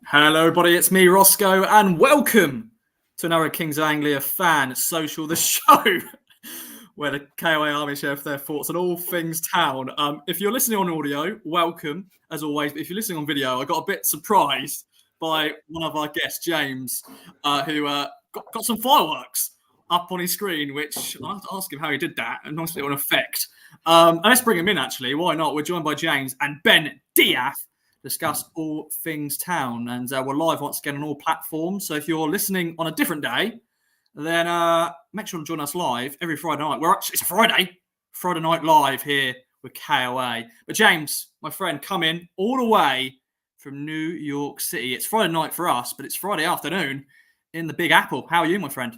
Hello, everybody. It's me, Roscoe, and welcome to another Kings of Anglia fan social, the show where the KOA Army share their thoughts on all things town. If you're listening on audio, welcome as always. But if you're listening on video, I got a bit surprised by one of our guests, James, who got some fireworks up on his screen, which I'll have to ask him how he did that and nicely on effect. And let's bring him in, actually. Why not? We're joined by James and Ben Diaz. Discuss all things town, and we're live once again on all platforms. So if you're listening on a different day, then make sure to join us live every Friday night. It's Friday night live here with KOA. But James, my friend, come in all the way from New York City. It's Friday night for us, but it's Friday afternoon in the Big Apple. How are you, my friend?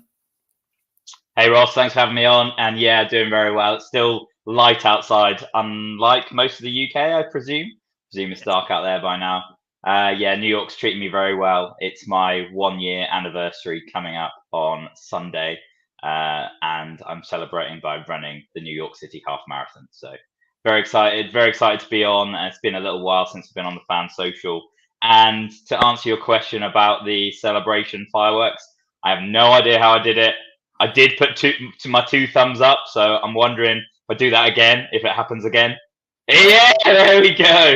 Hey Ross, thanks for having me on. And yeah, doing very well. It's still light outside, unlike most of the UK, I presume. It's dark out there by now. Yeah, New York's treating me very well. It's my 1-year anniversary coming up on Sunday, and I'm celebrating by running the New York City Half Marathon. So very excited to be on. It's been a little while since I've been on the fan social. And to answer your question about the celebration fireworks, I have no idea how I did it. I did put my two thumbs up, so I'm wondering if I do that again, if it happens again. Yeah, there we go.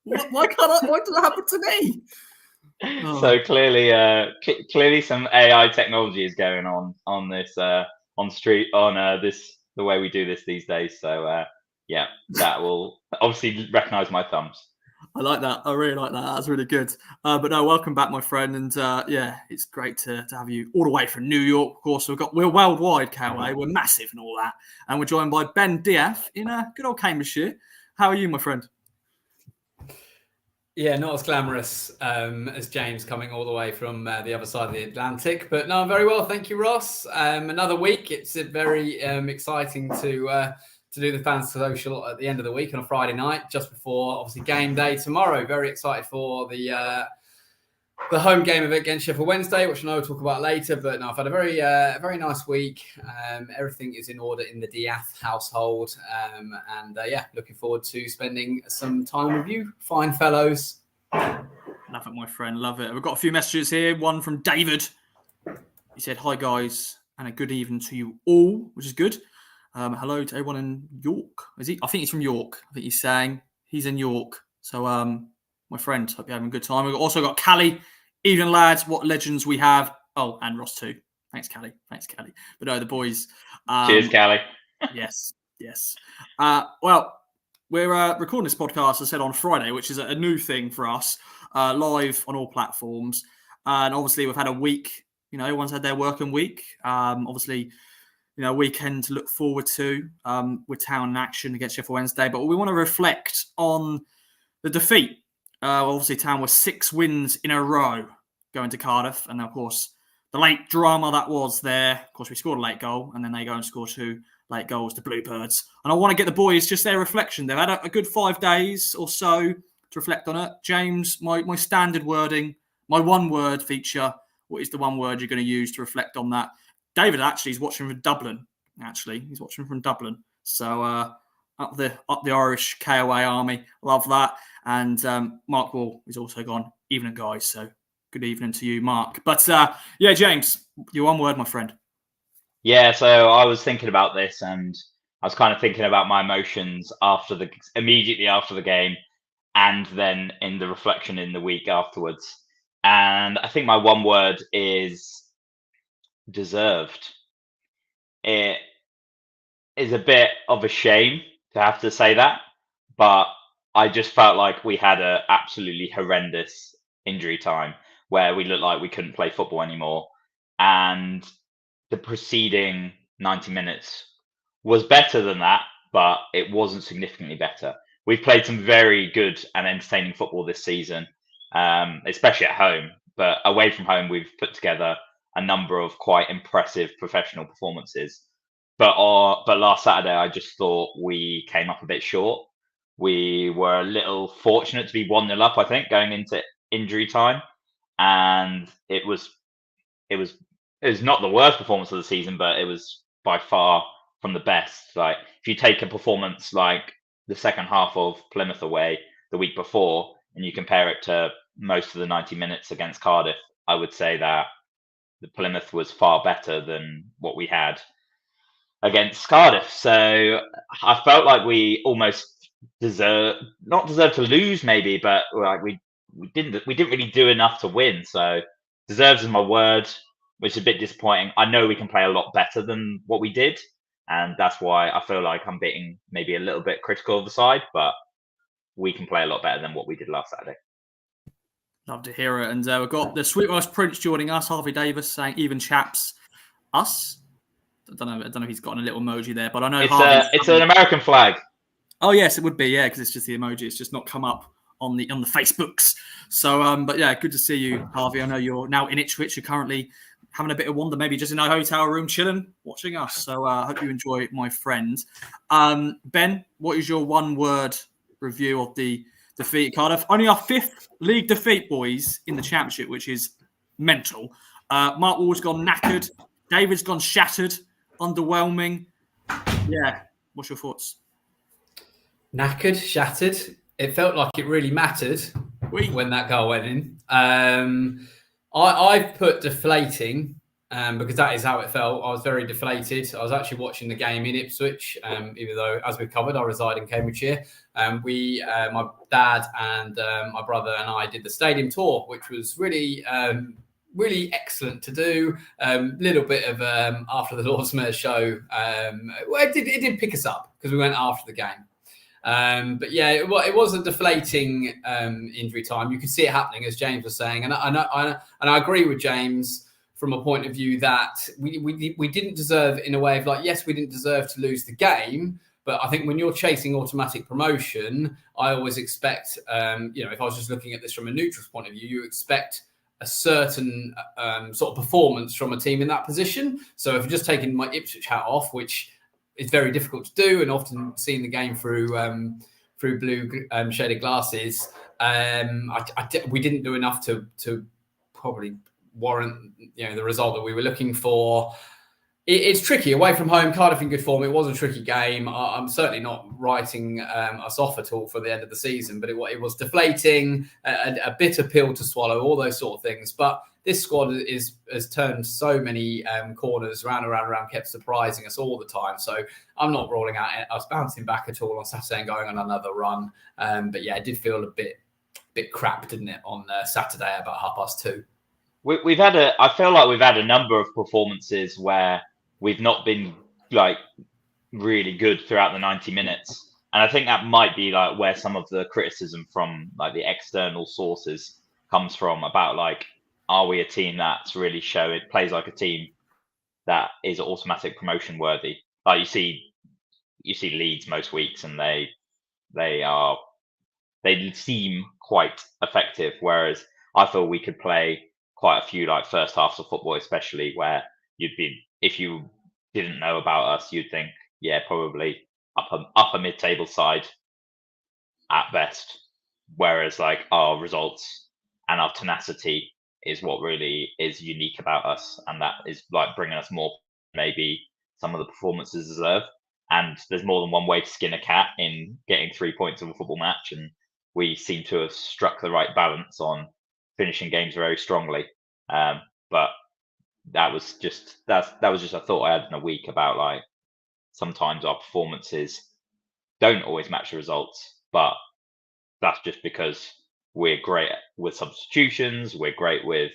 Why does that happen to me? So clearly some AI technology is going on this the way we do this these days. So yeah, that will obviously recognize my thumbs. I like that. I really like that. That's really good. But no, welcome back, my friend. And yeah, it's great to have you all the way from New York. Of course, we're worldwide, KOA. We're massive and all that. And we're joined by Ben Diaz in good old Cambridgeshire. How are you, my friend? Yeah, not as glamorous as James coming all the way from the other side of the Atlantic. But no, I'm very well. Thank you, Ross. Another week. It's very exciting to do the fan social at the end of the week on a Friday night, just before obviously game day tomorrow. Very excited for the home game of it against Sheffield Wednesday, which I know we'll talk about later. But no, I've had a very nice week. Everything is in order in the Diaz household, and yeah, looking forward to spending some time with you, fine fellows. Love it, my friend. Love it. We've got a few messages here. One from David. He said, "Hi guys, and a good evening to you all," which is good. Hello to everyone in York. Is he? I think he's from York. I think he's saying he's in York. So, my friend, hope you're having a good time. We've also got Callie. Evening, lads. What legends we have. Oh, and Ross too. Thanks, Callie. But no, the boys. Cheers, Callie. Yes. Well, we're recording this podcast, as I said, on Friday, which is a new thing for us, live on all platforms. And obviously, we've had a week. You know, everyone's had their working week. Obviously, weekend to look forward to with Town in action against Sheffield Wednesday. But we want to reflect on the defeat. Obviously, Town was 6 wins in a row going to Cardiff. And, of course, the late drama that was there. Of course, we scored a late goal, and then they go and score 2 late goals to Bluebirds. And I want to get the boys just their reflection. They've had a good 5 days or so to reflect on it. James, my standard wording, my one-word feature, what is the one word you're going to use to reflect on that? David actually is watching from Dublin. He's watching from Dublin. So up the Irish KOA army, love that. And Mark Wall is also gone. Evening, guys. So good evening to you, Mark. But yeah, James, your one word, my friend. Yeah, so I was thinking about this, and I was kind of thinking about my emotions immediately after the game, and then in the reflection in the week afterwards. And I think my one word is deserved. It is a bit of a shame to have to say that, but I just felt like we had a absolutely horrendous injury time where we looked like we couldn't play football anymore, and the preceding 90 minutes was better than that, but it wasn't significantly better. We've played some very good and entertaining football this season, especially at home, but away from home we've put together a number of quite impressive professional performances. But last Saturday, I just thought we came up a bit short. We were a little fortunate to be 1-0 up, I think, going into injury time, and it was not the worst performance of the season, but it was by far from the best. Like, if you take a performance like the second half of Plymouth away the week before, and you compare it to most of the 90 minutes against Cardiff, I would say that the Plymouth was far better than what we had against Cardiff. So I felt like we almost not deserve to lose, maybe, but like we didn't really do enough to win. So deserves is my word, which is a bit disappointing. I know we can play a lot better than what we did, and that's why I feel like I'm being maybe a little bit critical of the side, but we can play a lot better than what we did last Saturday. Love to hear it. And we've got the Sweet Rice Prince joining us, Harvey Davis saying, even chaps, us. I don't know if he's got a little emoji there, but I know it's an American flag. Oh yes, it would be, yeah, because it's just the emoji. It's just not come up on the Facebooks. So, but yeah, good to see you, Harvey. I know you're now in Ipswich. You're currently having a bit of wander, maybe just in a hotel room, chilling, watching us. So, I hope you enjoy, my friend. Ben, what is your one-word review of the defeat at Cardiff? Only our 5th league defeat, boys, in the Championship, which is mental. Mark Ward's gone knackered. David's gone shattered. Underwhelming. Yeah. What's your thoughts? Knackered, shattered. It felt like it really mattered when that goal went in. I've put deflating because that is how it felt. I was very deflated. I was actually watching the game in Ipswich, even though, as we've covered, I reside in Cambridgeshire. My dad and my brother and I did the stadium tour, which was really excellent to do. Little bit of after the Lord Mayor's show. It did pick us up because we went after the game. But yeah, it was a deflating injury time. You could see it happening, as James was saying, and I agree with James from a point of view that we didn't deserve, in a way of like, yes, we didn't deserve to lose the game. But I think when you're chasing automatic promotion, I always expect, if I was just looking at this from a neutral's point of view, you expect a certain sort of performance from a team in that position. So if you're just taking my Ipswich hat off, which is very difficult to do, and often seeing the game through blue shaded glasses, we didn't do enough to probably warrant the result that we were looking for. It's tricky away from home. Cardiff in good form. It was a tricky game. I'm certainly not writing us off at all for the end of the season, but it was deflating, a bitter pill to swallow, all those sort of things. But this squad has turned so many corners round, kept surprising us all the time. So I'm not ruling out us bouncing back at all on Saturday and going on another run. But yeah, it did feel a bit crap, didn't it, on Saturday about 2:30. I feel like we've had a number of performances where we've not been like really good throughout the 90 minutes. And I think that might be like where some of the criticism from like the external sources comes from about like, are we a team that's really plays like a team that is automatic promotion worthy? Like you see Leeds most weeks and they seem quite effective. Whereas I feel we could play quite a few like first halves of football, especially where if you didn't know about us, you'd think, yeah, probably upper mid-table side at best. Whereas like our results and our tenacity is what really is unique about us, and that is like bringing us more maybe some of the performances deserve. And there's more than one way to skin a cat in getting 3 points of a football match, and we seem to have struck the right balance on finishing games very strongly. But that was just a thought I had in a week about like sometimes our performances don't always match the results, but that's just because we're great with substitutions, we're great with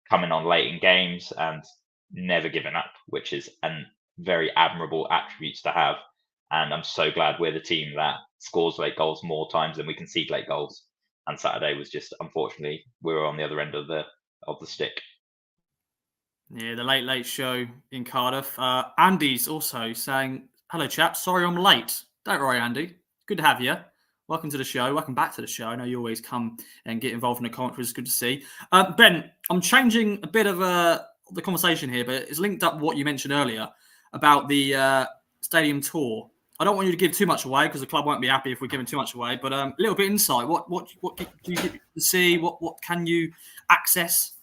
coming on late in games and never giving up, which is a very admirable attributes to have. And I'm so glad we're the team that scores late goals more times than we concede late goals. And Saturday was just, unfortunately, we were on the other end of the stick. Yeah, the late show in Cardiff. Andy's also saying, hello, chaps. Sorry I'm late. Don't worry, Andy. Good to have you. Welcome to the show. Welcome back to the show. I know you always come and get involved in the comments, which is good to see. Ben, I'm changing a bit of the conversation here, but it's linked up with what you mentioned earlier about the stadium tour. I don't want you to give too much away because the club won't be happy if we're giving too much away, but a little bit insight. What do you get to see? What can you access?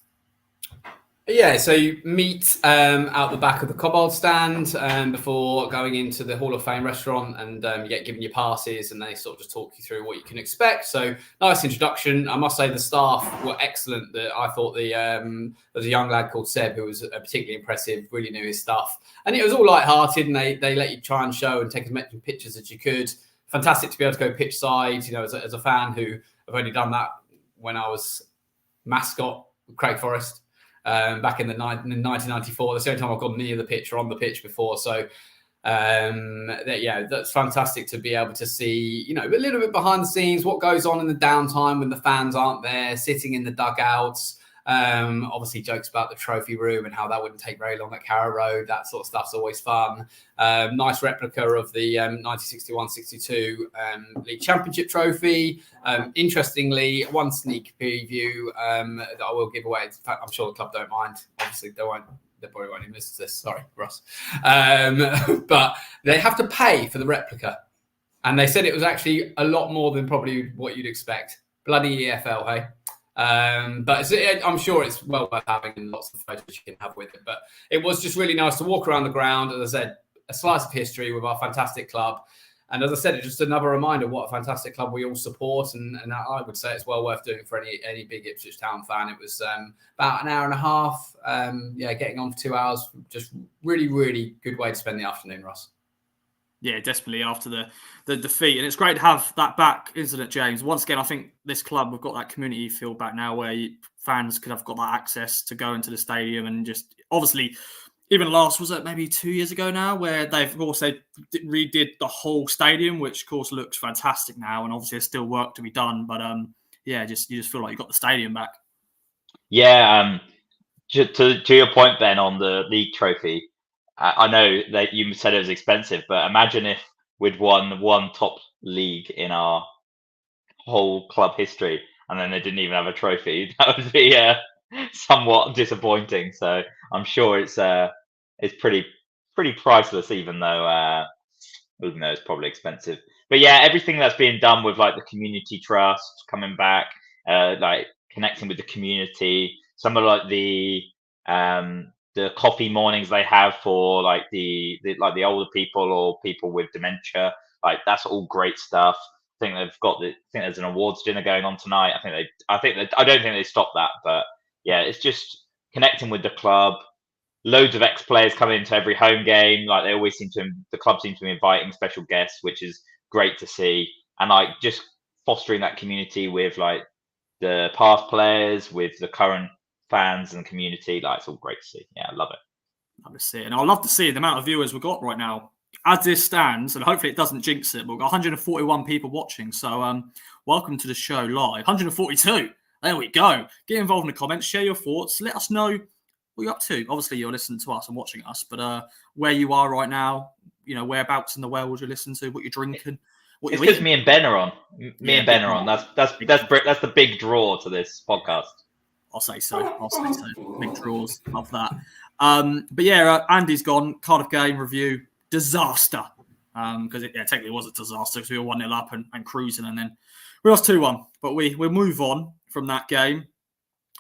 Yeah, so you meet out the back of the Cobbold stand before going into the Hall of Fame restaurant, and you get given your passes, and they sort of just talk you through what you can expect. So nice introduction. I must say the staff were excellent. I thought there was a young lad called Seb who was particularly impressive, really knew his stuff, and it was all light-hearted, and they let you try and show and take as many pictures as you could. Fantastic to be able to go pitch side, as a fan who have only done that when I was mascot with Craig Forest. Back in 1994. That's the only time I've gone near the pitch or on the pitch before. So, that's fantastic to be able to see, a little bit behind the scenes, what goes on in the downtime when the fans aren't there, sitting in the dugouts. Obviously, jokes about the trophy room and how that wouldn't take very long at Carrow Road. That sort of stuff's always fun. Nice replica of the 1961-62 League Championship trophy. Interestingly, one sneak preview that I will give away. In fact, I'm sure the club don't mind. Obviously, they probably won't even listen to this. Sorry, Ross. But they have to pay for the replica. And they said it was actually a lot more than probably what you'd expect. Bloody EFL, hey? But I'm sure it's well worth having, and lots of photos you can have with it. But it was just really nice to walk around the ground. As I said, a slice of history with our fantastic club. And as I said, it's just another reminder what a fantastic club we all support. And I would say it's well worth doing for any big Ipswich Town fan. It was about an hour and a half. Getting on for 2 hours. Just really, really good way to spend the afternoon, Ross. Yeah, definitely after the defeat. And it's great to have that back, isn't it, James? Once again, I think this club, we've got that community feel back now where fans could have got that access to go into the stadium and just, obviously, even last, was it maybe 2 years ago now, where they've also redid the whole stadium, which of course looks fantastic now. And obviously there's still work to be done. But you just feel like you got the stadium back. Yeah, to your point, Ben, on the league trophy, I know that you said it was expensive, but imagine if we'd won one top league in our whole club history, and then they didn't even have a trophy. That would be somewhat disappointing. So I'm sure it's pretty priceless, even though it's probably expensive. But yeah, everything that's being done with like the community trust coming back, like connecting with the community, some of like the coffee mornings they have for like the older people or people with dementia, like that's all great stuff. I think there's an awards dinner going on tonight. I don't think they stopped that, but yeah, it's just connecting with the club. Loads of ex-players come into every home game. Like the club seems to be inviting special guests, which is great to see. And like just fostering that community with like the past players, with the current fans and community. Like it's all great to see. Yeah, I love it. Love to see it. And I'd love to see the amount of viewers we've got right now. As this stands, and hopefully it doesn't jinx it, but we've got 141 people watching. So welcome to the show live. 142. There we go. Get involved in the comments. Share your thoughts. Let us know what you're up to. Obviously, you're listening to us and watching us, but where you are right now, whereabouts in the world you're listening to, what you're drinking. It's because me and Ben are on. And Ben are on. That's the big draw to this podcast. I'll say so. Big draws. Love that. But yeah, Andy's gone. Cardiff game review. Disaster. Because it technically was a disaster because we were 1-0 up and cruising, and then we lost 2-1. But we move on from that game.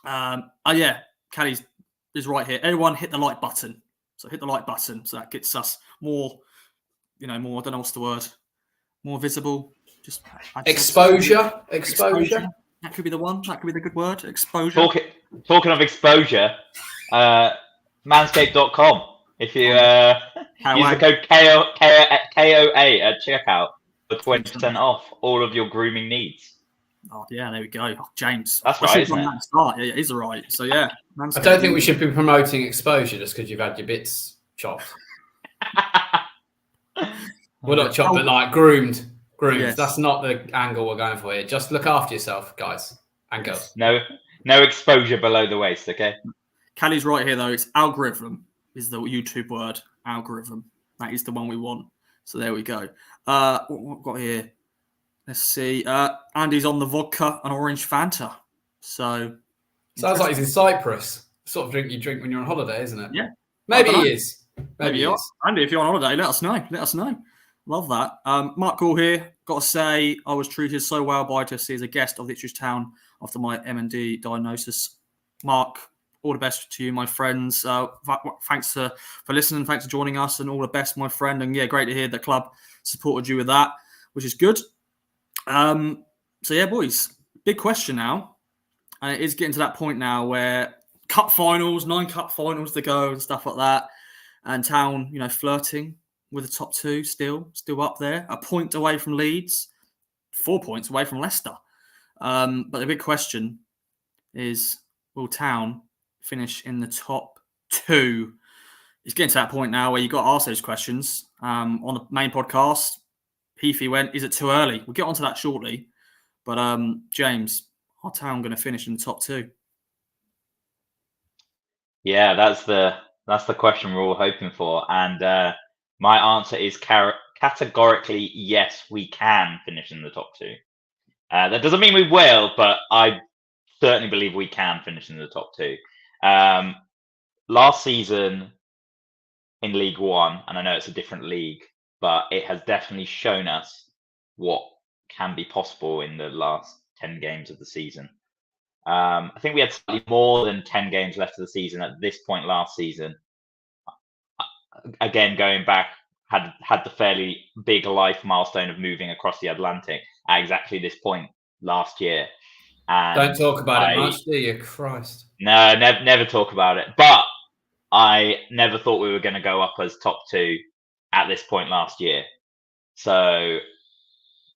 Callie is right here. Everyone hit the like button. So hit the like button. So that gets us more, more, I don't know what's the word, more visible. Just Exposure. That could be the one. That could be the good word. Exposure. Talking of exposure, manscaped.com. If you use the code KOA at checkout for 20% off all of your grooming needs. Oh, yeah, there we go. Oh, James. That's right, isn't it? Yeah, it is right. So, yeah. I don't think we should be promoting exposure just because you've had your bits chopped. Well, not chopped, but like groomed. Yes. That's not the angle we're going for here. Just look after yourself, guys and girls. No exposure below the waist, okay? Callie's right here, though. It's algorithm is the YouTube word. Algorithm. That is the one we want. So there we go. What we've got here? Let's see. Andy's on the vodka and orange Fanta. So sounds like he's in Cyprus. Sort of drink you drink when you're on holiday, isn't it? Yeah. Maybe he is. Maybe he is. Andy, if you're on holiday, let us know. Love that. Mark Gall here. Got to say, I was treated so well by Jesse as a guest of Ipswich Town after my M&D diagnosis. Mark, all the best to you, my friends. Thanks for listening. Thanks for joining us, and all the best, my friend. And yeah, great to hear the club supported you with that, which is good. So yeah, boys, big question now. And it is getting to that point now where cup finals, 9 cup finals to go and stuff like that. And Town, flirting with the top 2 still up there. A point away from Leeds, 4 points away from Leicester. But the big question is, will Town finish in the top 2? It's getting to that point now where you've got to ask those questions. On the main podcast, Heafy went, is it too early? We'll get onto that shortly. But James, are Town going to finish in the top 2? Yeah, that's the question we're all hoping for. And my answer is categorically yes, we can finish in the top 2. That doesn't mean we will, but I certainly believe we can finish in the top 2. Last season in League One, and I know it's a different league, but it has definitely shown us what can be possible in the last 10 games of the season. I think we had slightly more than 10 games left of the season at this point last season. Again, going back, had the fairly big life milestone of moving across the Atlantic at exactly this point last year. And don't talk about it much, do you? Christ. No, never talk about it. But I never thought we were going to go up as top 2 at this point last year. So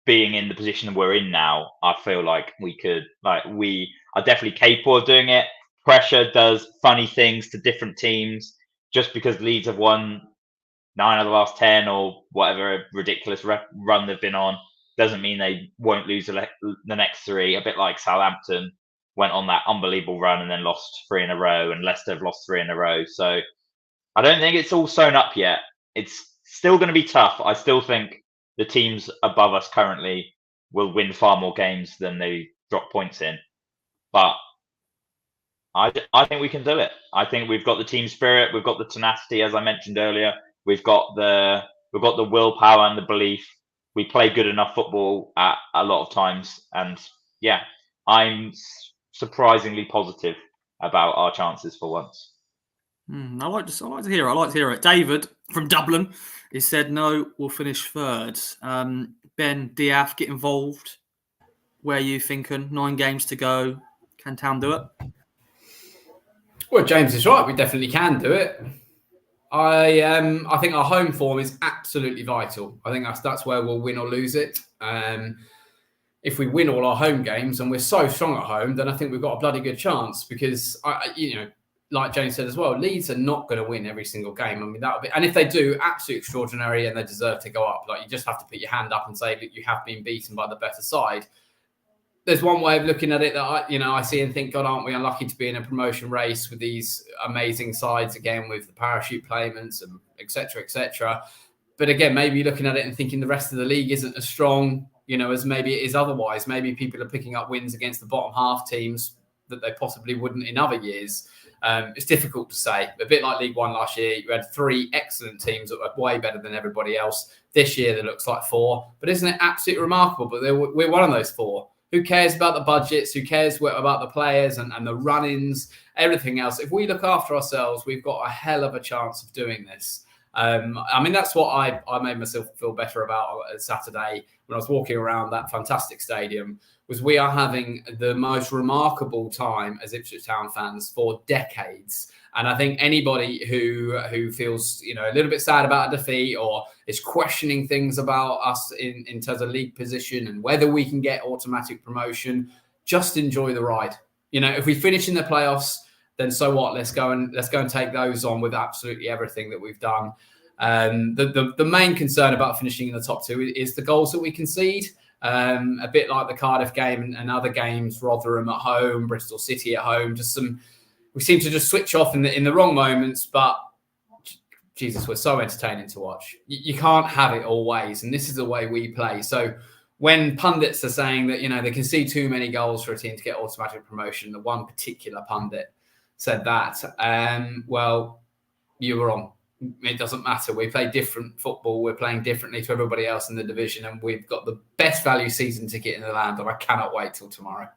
being in the position we're in now, I feel like we are definitely capable of doing it. Pressure does funny things to different teams. Just because Leeds have won 9 of the last 10 or whatever ridiculous run they've been on, doesn't mean they won't lose the next 3. A bit like Southampton went on that unbelievable run and then lost 3 in a row, and Leicester have lost 3 in a row. So I don't think it's all sewn up yet. It's still going to be tough. I still think the teams above us currently will win far more games than they drop points in. But I think we can do it. I think we've got the team spirit. We've got the tenacity, as I mentioned earlier. We've got the willpower and the belief. We play good enough football at a lot of times. And yeah, I'm surprisingly positive about our chances for once. I like to hear it. David from Dublin, he said, no, we'll finish 3rd. Ben, Diaf, get involved. Where are you thinking? 9 games to go. Can Town do it? Well, James is right. We definitely can do it. I think our home form is absolutely vital. I think that's where we'll win or lose it. If we win all our home games and we're so strong at home, then I think we've got a bloody good chance because, like James said as well, Leeds are not going to win every single game. I mean, that would be, and if they do, absolutely extraordinary and they deserve to go up. Like, you just have to put your hand up and say that you have been beaten by the better side. There's one way of looking at it that I see and think, God, aren't we unlucky to be in a promotion race with these amazing sides again with the parachute payments and et cetera, But again, maybe you're looking at it and thinking the rest of the league isn't as strong, as maybe it is otherwise. Maybe people are picking up wins against the bottom half teams that they possibly wouldn't in other years. It's difficult to say. A bit like League One last year, you had 3 excellent teams that were way better than everybody else. This year, there looks like 4. But isn't it absolutely remarkable? But we're one of those 4. Who cares about the budgets? Who cares about the players and the run-ins, everything else? If we look after ourselves, we've got a hell of a chance of doing this. That's what I made myself feel better about Saturday when I was walking around that fantastic stadium, was we are having the most remarkable time as Ipswich Town fans for decades. And I think anybody who feels, a little bit sad about a defeat or is questioning things about us in terms of league position and whether we can get automatic promotion, just enjoy the ride. If we finish in the playoffs, then so what? Let's go and take those on with absolutely everything that we've done. The main concern about finishing in the top 2 is the goals that we concede. A bit like the Cardiff game and other games, Rotherham at home, Bristol City at home, we seem to just switch off in the wrong moments, but Jesus, we're so entertaining to watch. You can't have it always, and this is the way we play. So when pundits are saying that, they can see too many goals for a team to get automatic promotion, the one particular pundit said that, well, you were wrong. It doesn't matter. We play different football. We're playing differently to everybody else in the division, and we've got the best value season ticket in the land, and I cannot wait till tomorrow.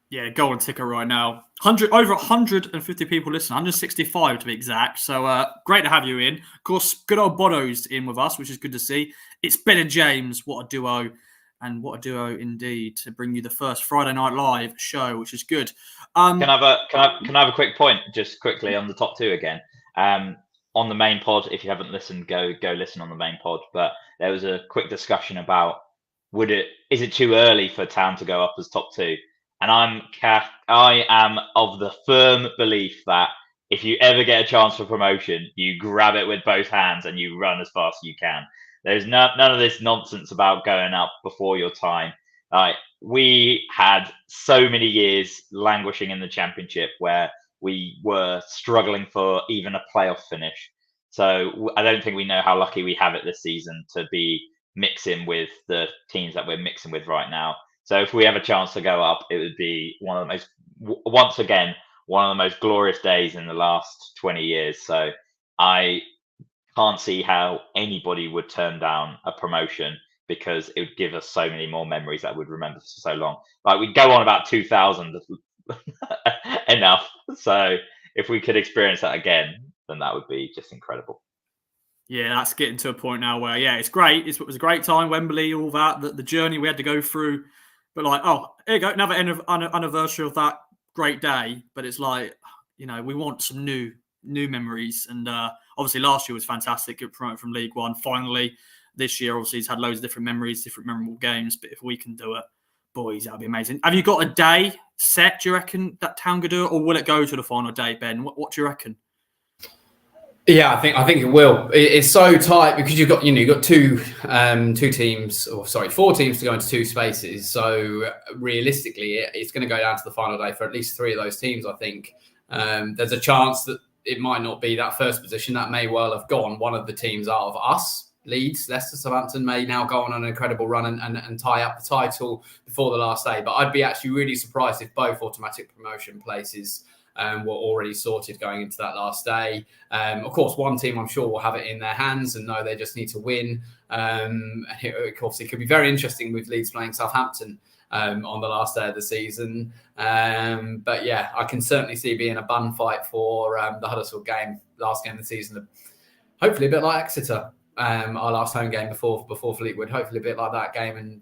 Yeah, golden ticket right now. Over 150 people listen, 165 to be exact. So great to have you in. Of course, good old Bono's in with us, which is good to see. It's Ben and James. What a duo. And what a duo indeed to bring you the first Friday Night Live show, which is good. Can I have a quick point just quickly on the top two again? On the main pod, if you haven't listened, go listen on the main pod. But there was a quick discussion about is it too early for Town to go up as top two? And I am of the firm belief that if you ever get a chance for promotion, you grab it with both hands and you run as fast as you can. There's none of this nonsense about going up before your time. We had so many years languishing in the Championship where we were struggling for even a playoff finish. So I don't think we know how lucky we have it this season to be mixing with the teams that we're mixing with right now. So if we have a chance to go up, it would be one of the most glorious days in the last 20 years. So I can't see how anybody would turn down a promotion because it would give us so many more memories that we'd remember for so long. Like we go on about 2000 enough. So if we could experience that again, then that would be just incredible. Yeah, that's getting to a point now where, it's great. It was a great time, Wembley, all that, the journey we had to go through. But like, here you go, another anniversary of that great day. But it's like, we want some new memories. And obviously last year was fantastic. Get promoted from League One. Finally, this year, obviously, he's had loads of different memories, different memorable games. But if we can do it, boys, that'd be amazing. Have you got a day set, do you reckon, that Town could do it? Or will it go to the final day, Ben? What do you reckon? Yeah, I think it will. It's so tight because you've got four teams to go into two spaces. So realistically, it's going to go down to the final day for at least three of those teams. I think there's a chance that it might not be that first position. That may well have gone. One of the teams out of us, Leeds, Leicester, Southampton, may now go on an incredible run and tie up the title before the last day. But I'd be actually really surprised if both automatic promotion places were already sorted going into that last day. Of course, one team I'm sure will have it in their hands and know they just need to win. It obviously could be very interesting with Leeds playing Southampton on the last day of the season. But yeah, I can certainly see being a bun fight for the Huddersfield game, last game of the season. Hopefully a bit like Exeter, our last home game before Fleetwood. Hopefully a bit like that game. And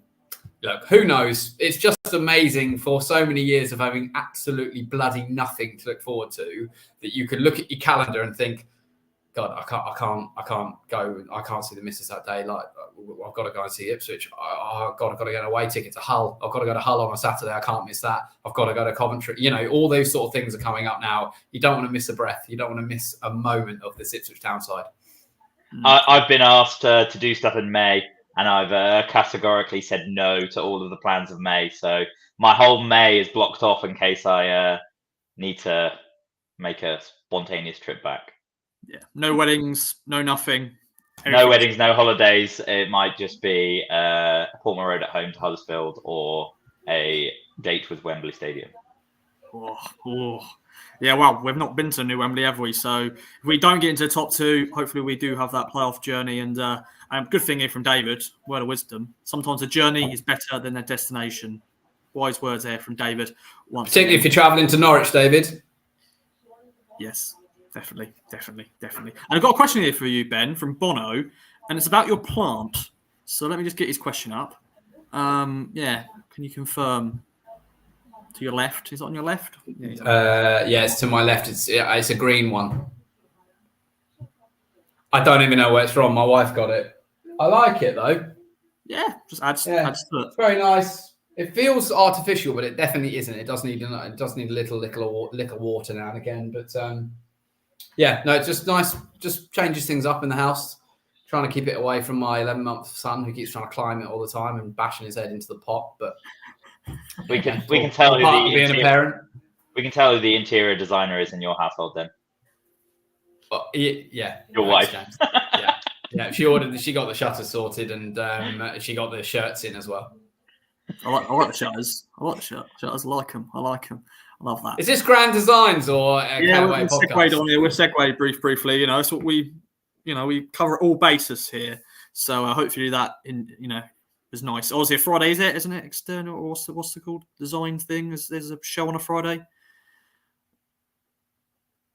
look, who knows? It's just amazing for so many years of having absolutely bloody nothing to look forward to that you can look at your calendar and think, God, I can't go. I can't see the misses that day. Like, I've got to go and see Ipswich. I've got to get an away ticket to Hull. I've got to go to Hull on a Saturday. I can't miss that. I've got to go to Coventry. All those sort of things are coming up now. You don't want to miss a breath. You don't want to miss a moment of this Ipswich Town side. I've been asked to do stuff in May, and I've categorically said no to all of the plans of May. So my whole May is blocked off in case I need to make a spontaneous trip back. Yeah, no weddings, no nothing. No weddings, no holidays. It might just be Portman Road at home to Huddersfield or a date with Wembley Stadium. Yeah, well, we've not been to New Wembley, have we? So if we don't get into the top two, hopefully we do have that playoff journey. And good thing here from David, word of wisdom. Sometimes a journey is better than a destination. Wise words there from David. Particularly if you're travelling to Norwich, David. Yes, definitely. And I've got a question here for you, Ben, from Bono, and it's about your plant. So let me just get his question up. Can you confirm? To your left? Is it on your left? Yeah, it's to my left. It's a green one. I don't even know where it's from. My wife got it. I like it though. Yeah, just adds to it. It's very nice. It feels artificial, but it definitely isn't. It does need a little water now and again. But it's just nice. Just changes things up in the house. Trying to keep it away from my 11-month son who keeps trying to climb it all the time and bashing his head into the pot. But we can tell who being a parent. We can tell who the interior designer is in your household then. Well, yeah, your wife. Yeah. She got the shutters sorted and she got the shirts in as well. I like the shutters. I like the shutters. I like them. I love that. Is this Grand Designs or a KOA podcast? We're segued briefly. So we cover all bases here. So hopefully that was nice. Obviously, a Friday, isn't it? External, or what's it called? Design thing? There's a show on a Friday.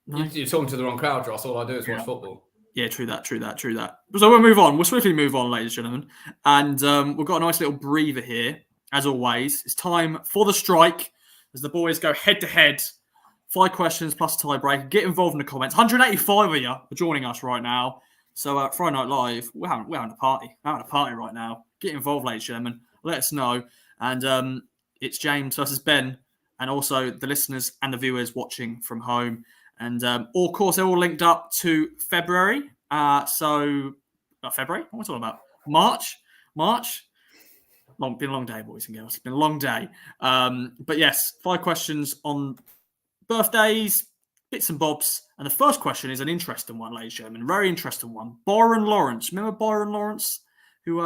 No? You're talking to the wrong crowd, Ross. All I do is watch football. Yeah, true that. So we'll move on. We'll swiftly move on, ladies and gentlemen. And we've got a nice little breather here, as always. It's time for the strike, as the boys go head-to-head. 5 questions plus a tiebreak. Get involved in the comments. 185 of you are joining us right now. So Friday Night Live, we're having a party. We're having a party right now. Get involved, ladies and gentlemen. Let us know. And it's James versus Ben, and also the listeners and the viewers watching from home. And of course, they're all linked up to February. February? What am I talking about? March? Been a long day, boys and girls. It's been a long day. But yes, 5 questions on birthdays, bits and bobs. And the first question is an interesting one, ladies and gentlemen. Very interesting one. Byron Lawrence. Remember Byron Lawrence? Who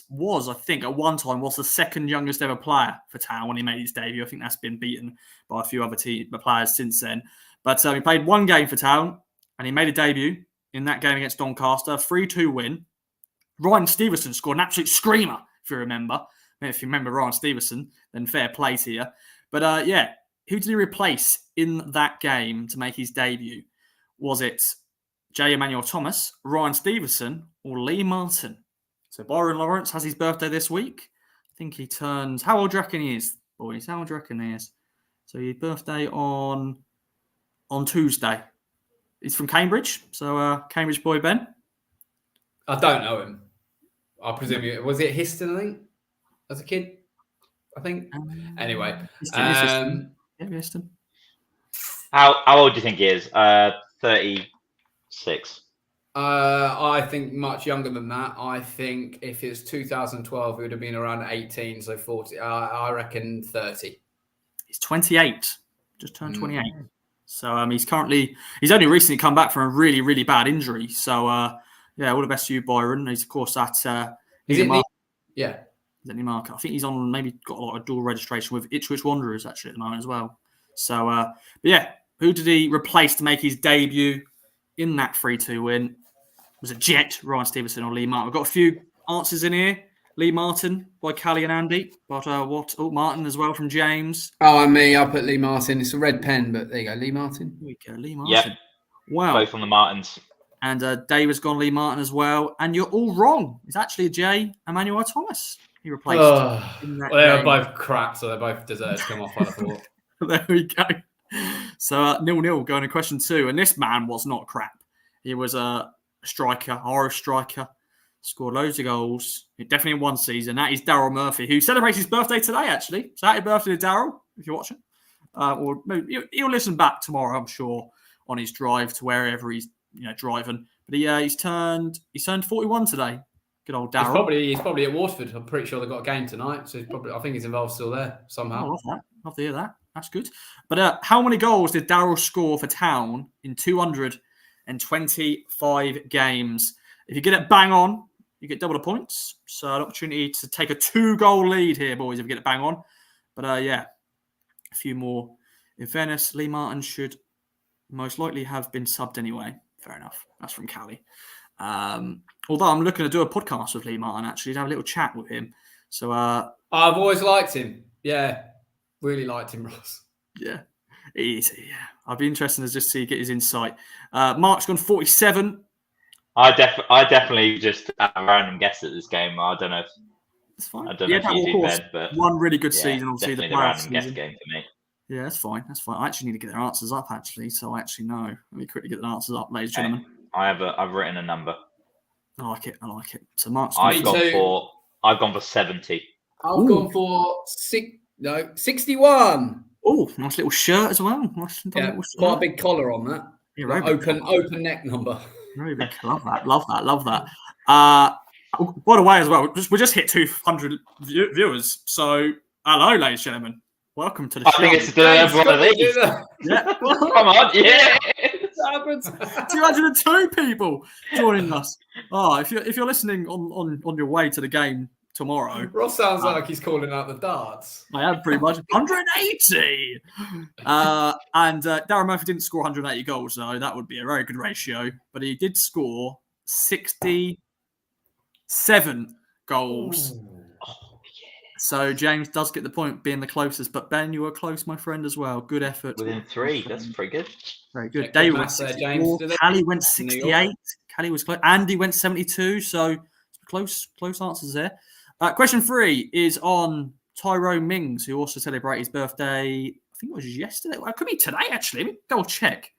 was, I think, at one time, was the second youngest ever player for Town when he made his debut. I think that's been beaten by a few other players since then. But he played 1 game for Town, and he made a debut in that game against Doncaster. 3-2 win. Ryan Stevenson scored an absolute screamer, if you remember. If you remember Ryan Stevenson, then fair play to you. But who did he replace in that game to make his debut? Was it J. Emmanuel Thomas, Ryan Stevenson, or Lee Martin? So Byron Lawrence has his birthday this week. I think he turns... How old do you reckon he is, boys? How old do you reckon he is? So his birthday on Tuesday. He's from Cambridge. So Cambridge boy, Ben? I don't know him. I presume was it Histon, I think? As a kid? I think. Anyway. Histon. How old do you think he is? 36. I think much younger than that. I think if it's 2012, it would have been around 18, so 40. I reckon 30. He's 28. Just turned 28. So he's only recently come back from a really, really bad injury. So all the best to you, Byron. He's of course at Is it Newmarket. I think he's on, maybe got a lot of dual registration with Ipswich Wanderers actually at the moment as well. So who did he replace to make his debut in that 3-2 win? Was it Jet, Ryan Stevenson, or Lee Martin? We've got a few answers in here. Lee Martin by Callie and Andy. But Martin as well from James. Oh, and me, I'll put Lee Martin. It's a red pen, but there you go, Lee Martin. There we go, Lee Martin. Yeah. Wow. Both on the Martins. And Dave has gone Lee Martin as well. And you're all wrong. It's actually J. Emmanuel Thomas. He replaced him. They're both crap, so they both deserve to come off, I thought. There we go. So 0-0 going to question 2. And this man was not crap. He was a striker, Irish striker. Scored loads of goals. Definitely in one season. That is Daryl Murphy, who celebrates his birthday today, actually. So happy birthday to Daryl, if you're watching. Or maybe he'll listen back tomorrow, I'm sure, on his drive to wherever he's driving. But he's turned 41 today. Good old Daryl. He's probably at Waterford. I'm pretty sure they've got a game tonight. So I think he's involved still there somehow. I love that. Love to hear that. That's good. But how many goals did Daryl score for Town in 225 games? If you get it bang on, you get double the points. So an opportunity to take a 2-goal lead here, boys, if you get it bang on. But a few more. In fairness, Lee Martin should most likely have been subbed anyway. Fair enough. That's from Callie. Although I'm looking to do a podcast with Lee Martin, actually, to have a little chat with him. So I've always liked him. Yeah. Really liked him, Ross. Yeah. I'd be interested to just get his insight. Mark's gone 47. I definitely just have a random guess at this game. I don't know if it's fine. I don't know if you do, Ben, but one really good season. Obviously, the random guess game for me. Yeah, that's fine. That's fine. I actually need to get their answers up, actually, so I actually know. Let me quickly get the answers up, ladies and gentlemen. I've written a number. I like it. So Mark's I've gone for 70. I've gone for 61. Oh, nice little shirt as well. Quite a big collar on that. Yeah, open neck number. Very big. Love that. By the way, as well, we just hit 200 viewers. So, hello, ladies and gentlemen. Welcome to the show. I think it's one of these. Yeah. Come on, yeah. 202 people joining us. If you're listening on your way to the game tomorrow, Ross sounds like he's calling out the darts. I am pretty much 180. And Darren Murphy didn't score 180 goals, so that would be a very good ratio. But he did score 67 goals So James does get the point being the closest, but Ben, you were close, my friend, as well. Good effort. Within 3. That's pretty good. Very good. Good David went maths there, 64. James. Callie went New York. 68. Callie was close. Andy went 72. So close answers there. Question 3 is on Tyrone Mings, who also celebrated his birthday. I think it was yesterday. Well, it could be today, actually. Let me double check.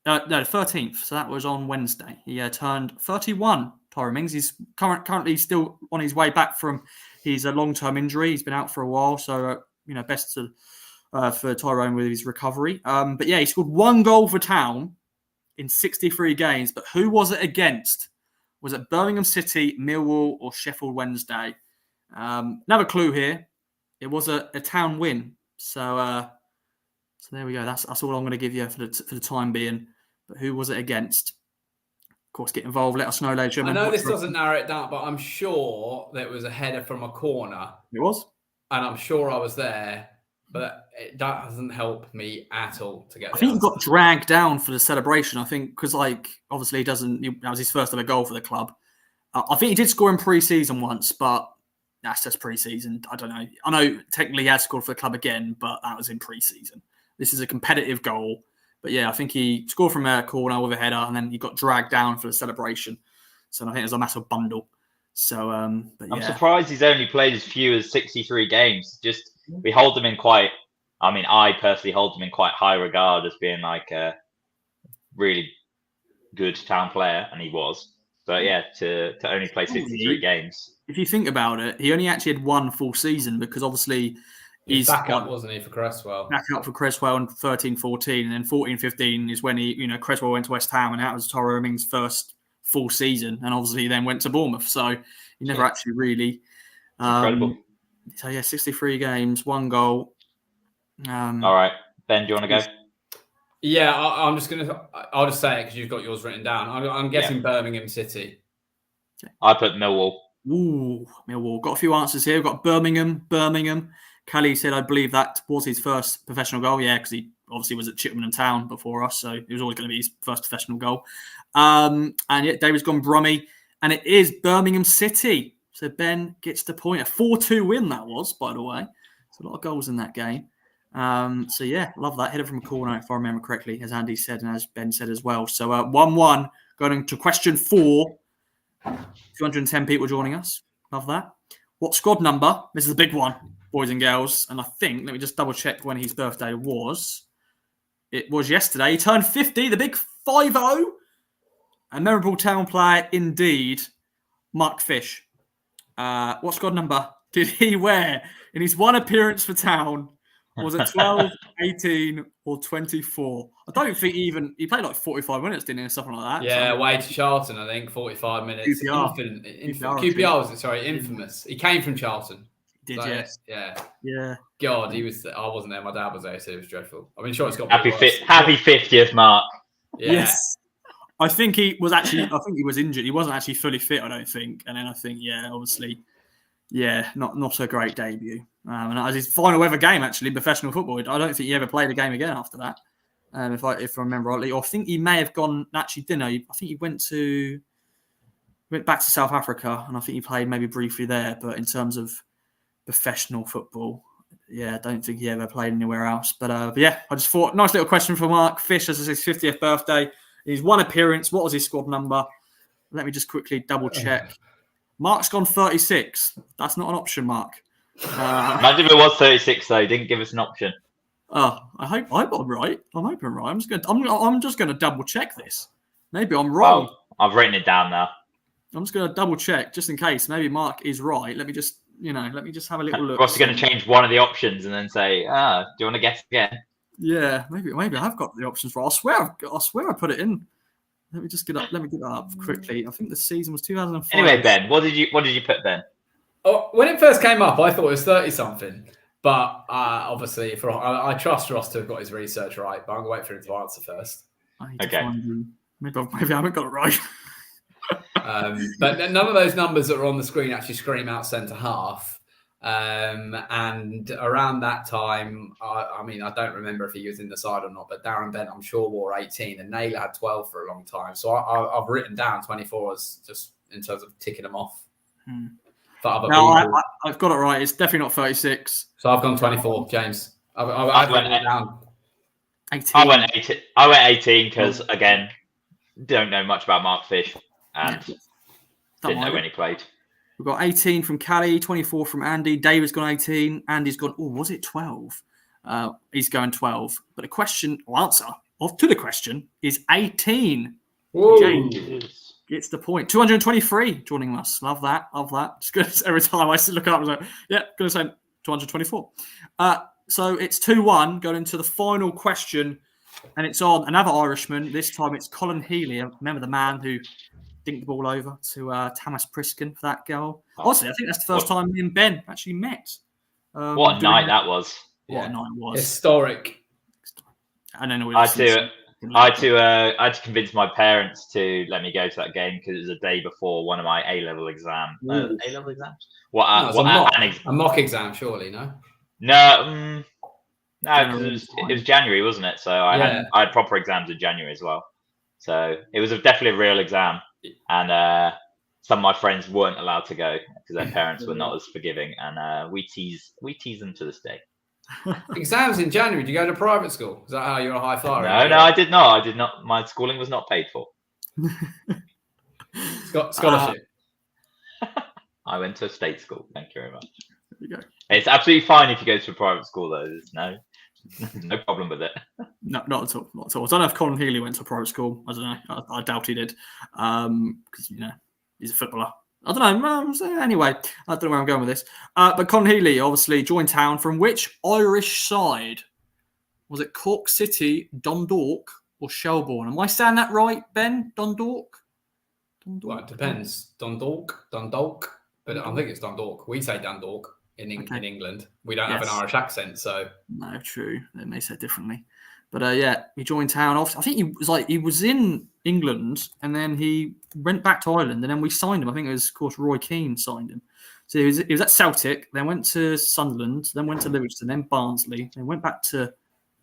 No, 13th. So that was on Wednesday. He turned 31. Tyrone Mings. He's currently still on his way back from his long-term injury. He's been out for a while. So, best to for Tyrone with his recovery. But yeah, he scored 1 goal for Town in 63 games. But who was it against? Was it Birmingham City, Millwall, or Sheffield Wednesday? Another clue here. It was a Town win. So there we go. That's all I'm going to give you for the time being. But who was it against? Of course, get involved. Let us know later. I know this doesn't narrow it down, but I'm sure that it was a header from a corner. It was? And I'm sure I was there, but that doesn't help me at all to get. I think he got dragged down for the celebration. I think because, obviously, that was his first ever goal for the club. I think he did score in pre-season once, but that's just pre-season. I don't know. I know technically he has scored for the club again, but that was in pre-season. This is a competitive goal. But yeah, I think he scored from a corner with a header, and then he got dragged down for the celebration. So I think it was a massive bundle. So, but yeah. I'm surprised he's only played as few as 63 games. We hold him in I personally hold him in quite high regard as being like a really good Town player, and he was. But yeah, to only play 63 games. If you think about it, he only actually had 1 full season because obviously he's back up, wasn't he, for Cresswell? Back up for Cresswell in 13-14, and then 14-15 is when Cresswell went to West Ham, and that was Tyrone Mings' first full season, and obviously he then went to Bournemouth. So he never actually really. Incredible. So yeah, 63 games, 1 goal. All right, Ben, do you want to go? Yeah, I'll just say it because you've got yours written down. I'm guessing Birmingham City. Okay. I put Millwall. Ooh, Millwall. Got a few answers here. We've got Birmingham. Kelly said, I believe that was his first professional goal. Yeah, because he obviously was at Chippenham and Town before us, so it was always going to be his first professional goal. And yet David's gone Brummy, and it is Birmingham City. So Ben gets the point. A 4-2 win that was, by the way. There's a lot of goals in that game. So yeah, love that. Header from a corner, if I remember correctly, as Andy said and as Ben said as well. So 1-1, going to question 4. 210 people joining us. Love that. What squad number? This is a big one, boys and girls. And I think, let me just double check when his birthday was. It was yesterday. He turned 50, the big 5-0. A memorable Town player indeed, Mark Fish. What squad number did he wear in his 1 appearance for Town? Was it 12, 18, or 24? I don't think he played like 45 minutes, didn't he, or something like that. Yeah, away to Charlton, I think, 45 minutes. QPR was it? Sorry, infamous. He came from Charlton. Did yeah. God, I wasn't there. My dad was there, so it was dreadful. I mean, sure, it's got happy 50th, Mark. Yeah. Yes. I think he was injured. He wasn't actually fully fit, I don't think. And then I think, obviously, not a great debut. And that was his final ever game, actually, professional football. I don't think he ever played a game again after that, if I remember rightly. Or I think he may have gone, actually, didn't know. I think he went back to South Africa, and I think he played maybe briefly there. But in terms of professional football, I don't think he ever played anywhere else. But I just thought, nice little question for Mark Fish as his 50th birthday. His 1 appearance. What was his squad number? Let me just quickly double check. Mark's gone 36. That's not an option, Mark. Imagine if it was 36 though. He didn't give us an option. Oh, I hope I'm right. I'm hoping I'm right. I'm just going to double check this. Maybe I'm wrong. Well, I've written it down now. I'm just going to double check just in case. Maybe Mark is right. Let me just have a little look. Ross is going to change one of the options and then say, do you want to guess again? Yeah, maybe I've got the options right. I swear I put it in. Let me get that up quickly. I think the season was 2005. Anyway, Ben, what did you put then? Oh, when it first came up, I thought it was 30-something. But obviously, I trust Ross to have got his research right. But I'm going to wait for him to answer first. Okay. Maybe I haven't got it right. But none of those numbers that are on the screen actually scream out centre half. And around that time, I mean, I don't remember if he was in the side or not, but Darren Bent, I'm sure, wore 18 and Naylor had 12 for a long time. So I've written down 24 as just in terms of ticking them off. for other No, people. I've got it right. It's definitely not 36. So I've gone 24, James. I've written it down. 18. I went 18. I went 18 because again, don't know much about Mark Fish and didn't know when he played. We've got 18 from Callie, 24 from Andy. David's gone 18. Andy's gone, was it 12? He's going 12. But the question, or answer to the question is 18. Whoa. James gets the point. 223 joining us. Love that. Just good. Every time I look up, I was like, yeah, going to say 224. So it's 2-1 going into the final question. And it's on another Irishman. This time it's Colin Healy. Remember the man who dinked the ball over to Thomas Priskin for that goal. Honestly, I think that's the first time me and Ben actually met. What a night that was. What a night it was. Historic. And then I had to convince my parents to let me go to that game because it was a day before one of my A-level exams. A-level exams? A mock exam, surely, no? No, because it was January, wasn't it? So I had proper exams in January as well. So it was definitely a real exam, and some of my friends weren't allowed to go because their parents were not as forgiving, and we tease them to this day. Exams in January. Did you go to private school? Is that how you're a high flyer? No, I did not. My schooling was not paid for. Scholarship. I went to a state school. Thank you very much. There you go. It's absolutely fine if you go to a private school, though. There's no problem with it. No, not at all. I don't know if Colin Healy went to a private school. I don't know. I doubt he did, because he's a footballer. I don't know. Anyway, I don't know where I'm going with this. But Colin Healy obviously joined town from which Irish side? Was it Cork City, Dundalk, or Shelbourne? Am I saying that right, Ben? Dundalk? Well, it depends. Dundalk. But I think it's Dundalk. We say Dundalk in England. We don't have an Irish accent, so. No, true. They may say it differently. But he joined town. I think he was in England and then he went back to Ireland and then we signed him. I think it was, of course, Roy Keane signed him. So he was at Celtic, then went to Sunderland, then went to Livingston, then Barnsley, then went back to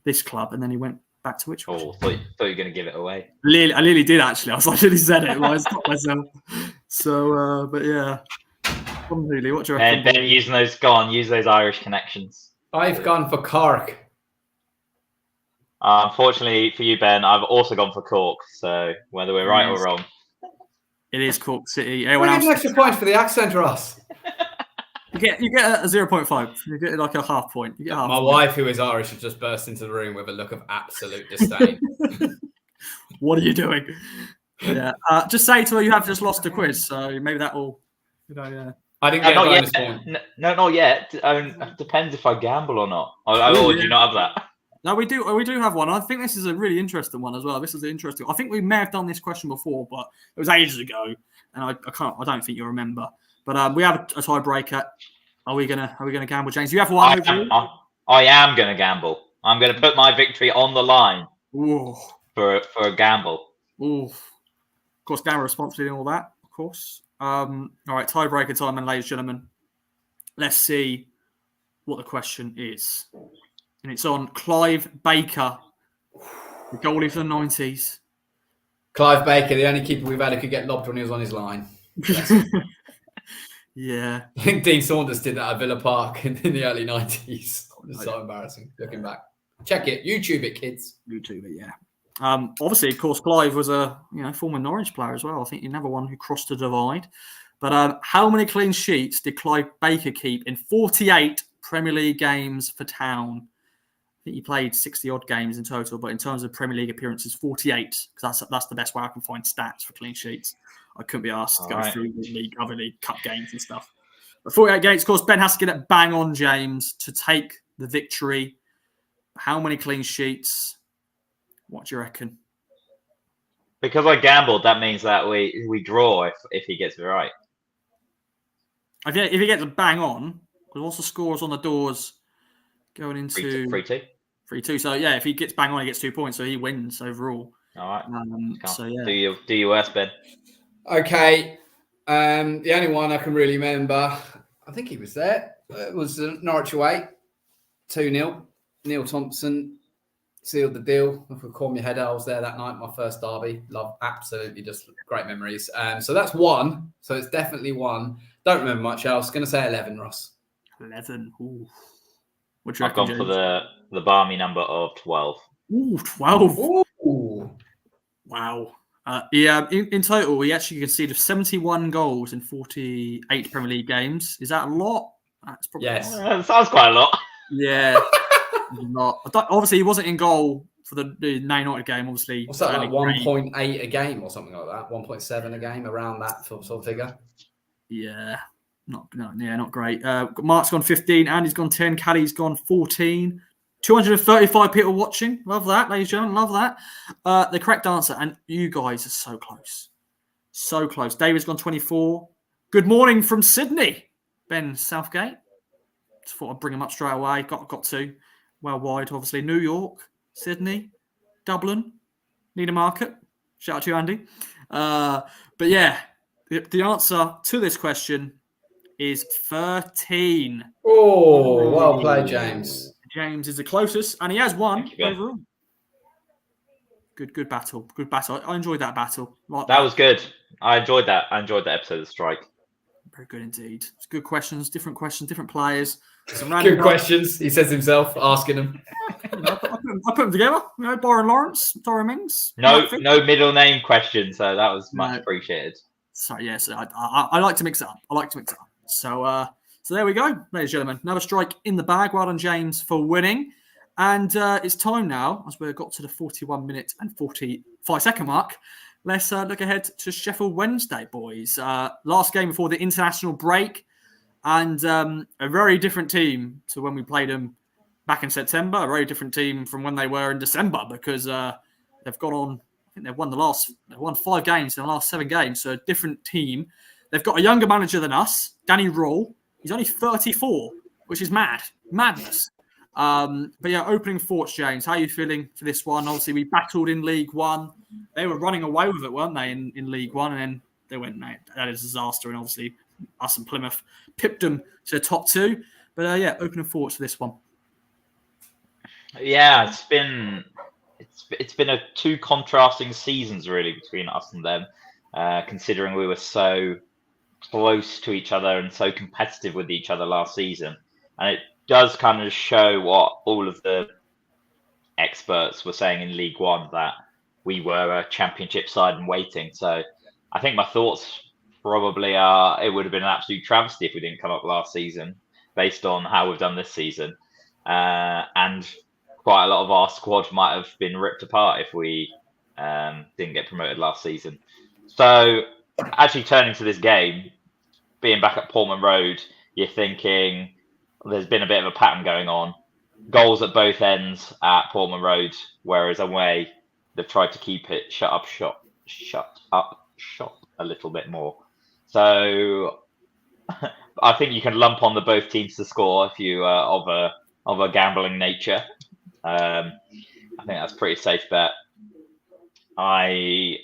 this club, and then he went back to which? Oh, thought you were going to give it away. I nearly did actually. I was like, I really said it. I stopped myself. So, but yeah. Really, what do you reckon? And then use those Irish connections. I've gone for Cork. Unfortunately for you, Ben, I've also gone for Cork. So whether we're right or wrong, it is Cork City. Everyone else, an extra point for the accent, Ross. You get a 0.5. You get like a half point. You get half. My wife, who is Irish, has just burst into the room with a look of absolute disdain. What are you doing? Yeah. Just say to her you have just lost a quiz, so maybe that will. I didn't get a bonus point. No, not yet. It depends if I gamble or not. Or do you not have that? No, we do have one. I think this is a really interesting one as well. This is interesting. I think we may have done this question before, but it was ages ago, and I don't think you'll remember. But we have a tiebreaker. Are we gonna gamble, James? You have one. I am gonna gamble. I'm gonna put my victory on the line. Ooh. For a gamble. Ooh. Of course, gamble responsibly and all that. Of course. All right, tiebreaker time, and ladies and gentlemen, let's see what the question is. And it's on Clive Baker, the goalie for the 90s. Clive Baker, the only keeper we've had who could get lobbed when he was on his line. Yeah. I think Dean Saunders did that at Villa Park in the early 90s. It's so embarrassing looking back. Check it. YouTube it, kids. YouTube it, yeah. Obviously, of course, Clive was a former Norwich player as well. I think he never one who crossed the divide. But how many clean sheets did Clive Baker keep in 48 Premier League games for Town? I think he played 60-odd games in total, but in terms of Premier League appearances, 48, because that's the best way I can find stats for clean sheets. I couldn't be asked to go through the other league cup games and stuff. But 48 games, of course, Ben has to get it bang on, James, to take the victory. How many clean sheets? What do you reckon? Because I gambled, that means that we draw if he gets it right. If he gets a bang on, because what's the scores on the doors going into 3-2? 3-2. So yeah, if he gets bang on, he gets 2 points, so he wins overall. All right. So yeah. Do your worst, Ben. Okay. The only one I can really remember, I think he was there. It was Norwich away, 2-0. Neil Thompson sealed the deal. If we call me header, I was there that night, my first derby. Love, absolutely, just great memories. So that's one. So it's definitely one. Don't remember much else. Going to say 11, Ross. 11. Ooh. What do you I've reckon, gone for James? the balmy number of 12. Ooh, 12. Ooh. Wow. In total, he actually conceded 71 goals in 48 Premier League games. Is that a lot? That's probably Yes. That sounds quite a lot. Yeah. Not. Obviously, he wasn't in goal for the Man United game. Obviously, What's that, like great. 1.8 a game or something like that? 1.7 a game, around that sort of figure? Yeah. Not great. Mark's gone 15, Andy's gone 10, Caddy's gone 14. 235 people watching. Love that, ladies and gentlemen. Love that. The correct answer, and you guys are so close. So close. David's gone 24. Good morning from Sydney. Ben Southgate. Just thought I'd bring him up straight away. Got to. Well wide, obviously. New York, Sydney, Dublin, Newmarket. Shout out to you, Andy. But yeah, the answer to this question is 13. Oh, well played, James. James is the closest, and he has won Thank you, Ben. overall. Good battle. Good battle. I enjoyed that battle. That was good. I enjoyed that. I enjoyed that episode of Strike. Very good indeed. It's good questions, different players. Some Good questions, he says himself, asking them. I put them together. Byron Lawrence, Dora Mings. No middle name question, so that was much appreciated. So yes, I like to mix it up. So there we go, ladies and gentlemen. Another strike in the bag. Well done, James, for winning. And it's time now, as we've got to the 41-minute and 45-second mark. Let's look ahead to Sheffield Wednesday, boys. Last game before the international break, and a very different team to when we played them back in September. A very different team from when they were in December, because they've gone on. I think they've won 5 games in the last 7 games. So a different team. They've got a younger manager than us, Danny Rule. He's only 34, which is madness. But yeah, opening thoughts, James. How are you feeling for this one? Obviously, we battled in League One. They were running away with it, weren't they, in League One? And then they went, mate, that is a disaster. And obviously, us and Plymouth pipped them to the top 2. But yeah, opening thoughts for this one. Yeah, it's been a 2 contrasting seasons really between us and them, considering we were so close to each other and so competitive with each other last season. And it does kind of show what all of the experts were saying in League One, that we were a championship side and waiting. So I think my thoughts probably are it would have been an absolute travesty if we didn't come up last season, based on how we've done this season. And quite a lot of our squad might have been ripped apart if we didn't get promoted last season. So actually turning to this game, being back at Portman Road, you're thinking there's been a bit of a pattern going on. Goals at both ends at Portman Road, whereas away they've tried to keep it shut up shop a little bit more. So I think you can lump on the both teams to score if you are of a gambling nature. I think that's a pretty safe bet. I'm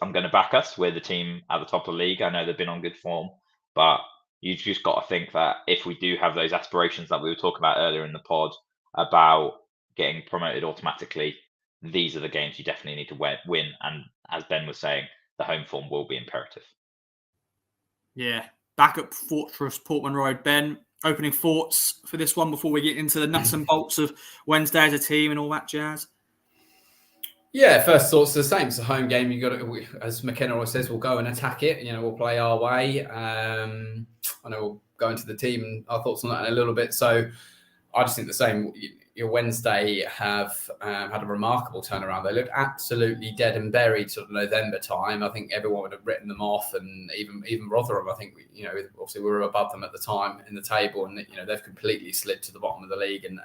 going to back us. We're the team at the top of the league. I know they've been on good form, but you've just got to think that if we do have those aspirations that we were talking about earlier in the pod about getting promoted automatically, these are the games you definitely need to win. And as Ben was saying, the home form will be imperative. Yeah, back at Fortress Portman Road. Ben, opening thoughts for this one before we get into the nuts and bolts of Wednesday as a team and all that jazz? Yeah, first thoughts are the same. It's a home game. You got to, as McKenna always says, we'll go and attack it. We'll play our way. I know we'll go into the team and our thoughts on that in a little bit. So I just think the same. Your Wednesday have had a remarkable turnaround. They looked absolutely dead and buried sort of November time. I think everyone would have written them off, and even Rotherham. I think obviously we were above them at the time in the table, and they've completely slid to the bottom of the league and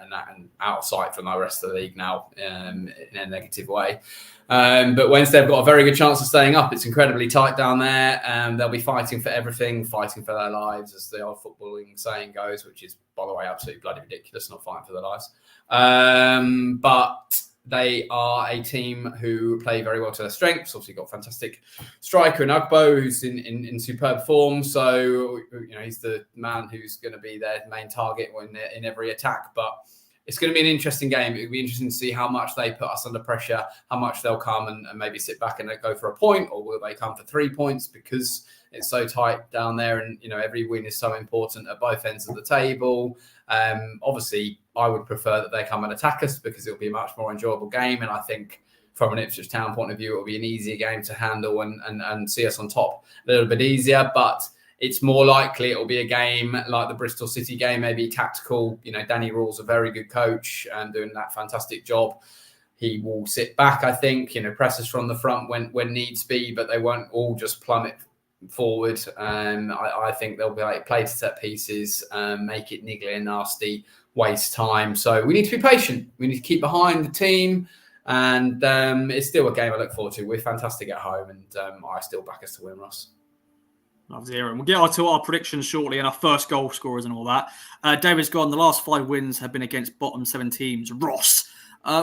out of sight from the rest of the league now in a negative way. But Wednesday have got a very good chance of staying up. It's incredibly tight down there. They'll be fighting for everything, fighting for their lives, as the old footballing saying goes, which is, by the way, absolutely bloody ridiculous, not fighting for their lives. But they are a team who play very well to their strengths. Obviously got a fantastic striker in Ugbo, who's in superb form. So, he's the man who's going to be their main target in every attack. But it's going to be an interesting game. It'll be interesting to see how much they put us under pressure, how much they'll come and maybe sit back and go for a point, or will they come for 3 points because it's so tight down there, and every win is so important at both ends of the table. Obviously, I would prefer that they come and attack us because it'll be a much more enjoyable game, and I think from an Ipswich Town point of view, it'll be an easier game to handle and see us on top a little bit easier. But it's more likely it'll be a game like the Bristol City game, maybe tactical. Danny Rawls a very good coach and doing that fantastic job. He will sit back, I think, press us from the front when needs be, but they won't all just plummet forward. I think they'll be like play to set pieces, make it niggly and nasty, waste time. So we need to be patient. We need to keep behind the team. And it's still a game I look forward to. We're fantastic at home, and I still back us to win, Ross. Love to hear it. We'll get to our predictions shortly and our first goal scorers and all that. David's gone. The last 5 wins have been against bottom 7 teams, Ross,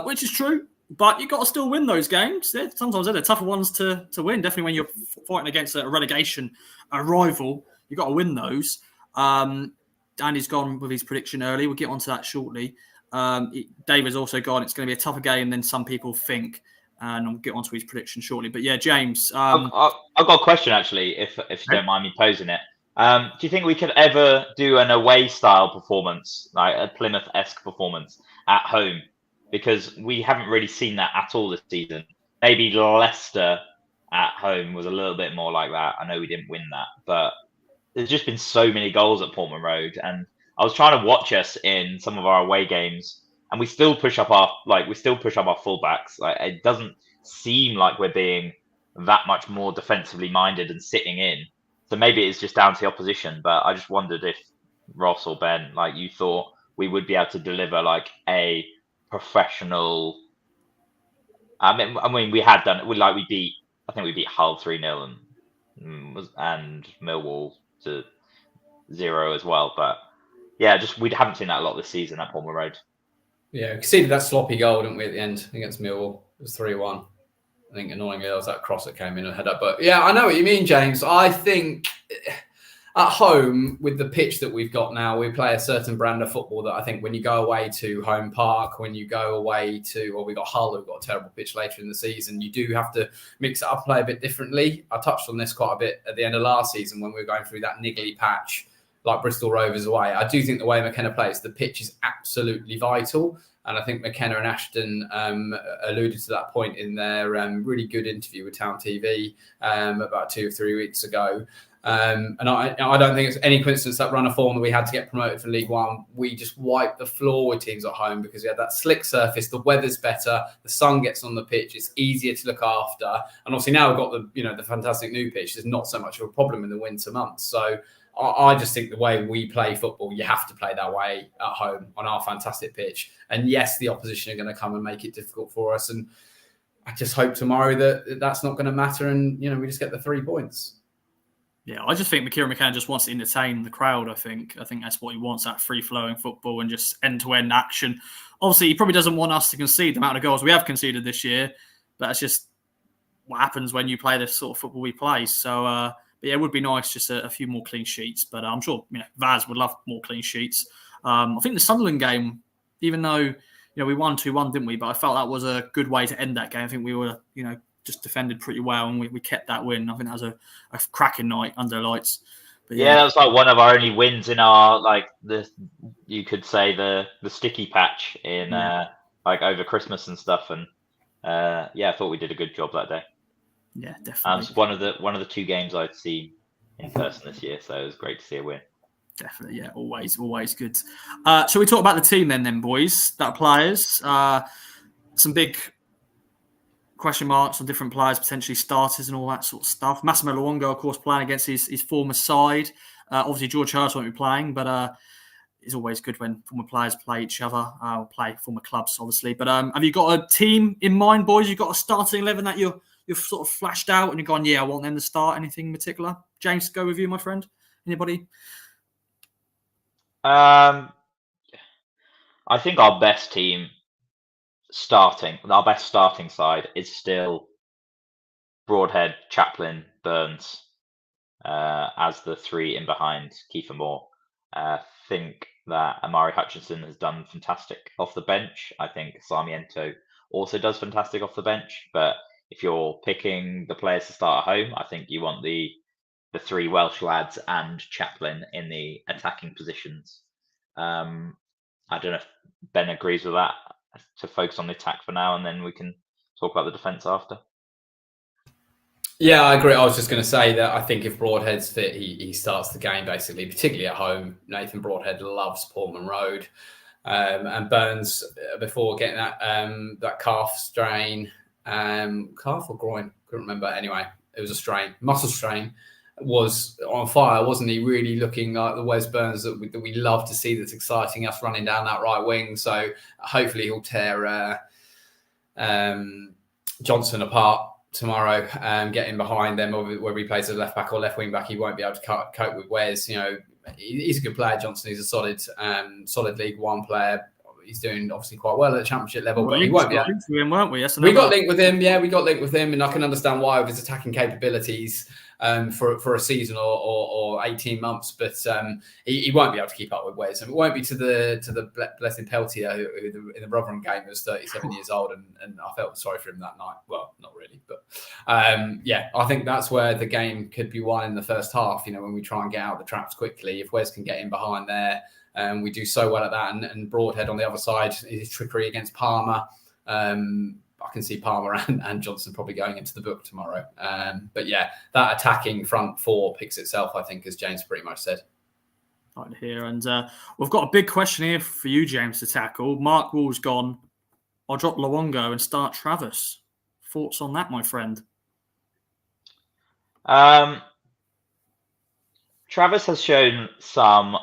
which is true. But you've got to still win those games. Sometimes they're the tougher ones to win. Definitely when you're fighting against a relegation, a rival, you've got to win those. Andy's gone with his prediction early. We'll get onto that shortly. David's also gone. It's going to be a tougher game than some people think. And I'll get onto his prediction shortly. But yeah, James. I've got a question, actually, if you don't mind me posing it. Do you think we could ever do an away style performance, like a Plymouth-esque performance at home? Because we haven't really seen that at all this season. Maybe Leicester at home was a little bit more like that. I know we didn't win that, but there's just been so many goals at Portman Road. And I was trying to watch us in some of our away games, and we still push up our fullbacks. Like, it doesn't seem like we're being that much more defensively minded and sitting in. So maybe it's just down to the opposition. But I just wondered if Ross or Ben, like, you thought we would be able to deliver like a professional. I mean, we had done. We beat. I think we beat Hull 3-0 and Millwall to 0 as well. But yeah, we haven't seen that a lot this season at Portman Road. Yeah, we conceded that sloppy goal, didn't we, at the end against Millwall? It was 3-1. I think annoyingly there was that cross that came in and head up. But yeah, I know what you mean, James. I think at home with the pitch that we've got now, we play a certain brand of football that I think when you go away to Home Park, when you go away to, well, we've got Hull, who've got a terrible pitch later in the season, you do have to mix it up, play a bit differently. I touched on this quite a bit at the end of last season when we were going through that niggly patch like Bristol Rovers away. I do think the way McKenna plays, the pitch is absolutely vital. And I think McKenna and Ashton alluded to that point in their really good interview with Town TV about 2 or 3 weeks ago. And I don't think it's any coincidence that run of form that we had to get promoted from League One. We just wiped the floor with teams at home because we had that slick surface. The weather's better. The sun gets on the pitch. It's easier to look after. And obviously now we've got the fantastic new pitch. There's not so much of a problem in the winter months. So I just think the way we play football, you have to play that way at home on our fantastic pitch. And yes, the opposition are going to come and make it difficult for us. And I just hope tomorrow that that's not going to matter and, we just get the 3 points. Yeah, I just think Kieran McKenna just wants to entertain the crowd, I think. I think that's what he wants, that free-flowing football and just end-to-end action. Obviously, he probably doesn't want us to concede the amount of goals we have conceded this year, but that's just what happens when you play the sort of football we play. So, but yeah, it would be nice just a few more clean sheets. But I'm sure Vaz would love more clean sheets. I think the Sunderland game, even though we won 2-1, didn't we? But I felt that was a good way to end that game. I think we were just defended pretty well and we kept that win. I think that was a cracking night under lights. But yeah, that was like one of our only wins in our you could say the sticky patch in over Christmas and stuff. And I thought we did a good job that day. Yeah, definitely. It's one of the 2 games I'd seen in person this year, so it was great to see a win. Definitely, yeah, always good. Shall we talk about the team then, boys? That players, some big question marks on different players, potentially starters and all that sort of stuff. Massimo Luongo, of course, playing against his former side. Obviously, George Hurst won't be playing, but it's always good when former players play each other, or play former clubs, obviously. But have you got a team in mind, boys? You've got a starting 11 that you've sort of flashed out and you're going, yeah, I want them to start. Anything in particular? James, go with you, my friend. Anybody? I think our best starting side is still Broadhead, Chaplin, Burns as the 3 in behind Kiefer Moore. I think that Amari Hutchinson has done fantastic off the bench. I think Sarmiento also does fantastic off the bench. But if you're picking the players to start at home, I think you want the three Welsh lads and Chaplin in the attacking positions. I don't know if Ben agrees with that, to focus on the attack for now, and then we can talk about the defence after. Yeah, I agree. I was just going to say that I think if Broadhead's fit, he starts the game basically, particularly at home. Nathan Broadhead loves Portman Road, and Burns, before getting that calf strain, calf or groin, couldn't remember. Anyway, it was a strain, muscle strain. Was on fire, wasn't he? Really looking like the Wes Burns that we love to see. That's exciting us running down that right wing. So hopefully he'll tear Johnson apart tomorrow, getting behind them, whether he plays as left back or left wing back. He won't be able to cope with Wes. You know, he's a good player, Johnson. He's a solid League One player. He's doing obviously quite well at the Championship level, but he won't be. Weren't we? Yes, we got linked with him. Yeah, we got linked with him, and I can understand why with his attacking capabilities for a season or 18 months. But he won't be able to keep up with Wes, and it won't be to the blessing Peltier who in the Rotherham game was 37 years old, and I felt sorry for him that night. Well, not really, but yeah, I think that's where the game could be won in the first half. You know, when we try and get out the traps quickly, if Wes can get in behind there. We do so well at that, and Broadhead on the other side, his trickery against Palmer. I can see Palmer and Johnson probably going into the book tomorrow. But yeah, that attacking front four picks itself, I think, as James pretty much said. Right here, and we've got a big question here for you, James, to tackle. Mark Wall's gone. I'll drop Luongo and start Travis. Thoughts on that, my friend? Travis has shown some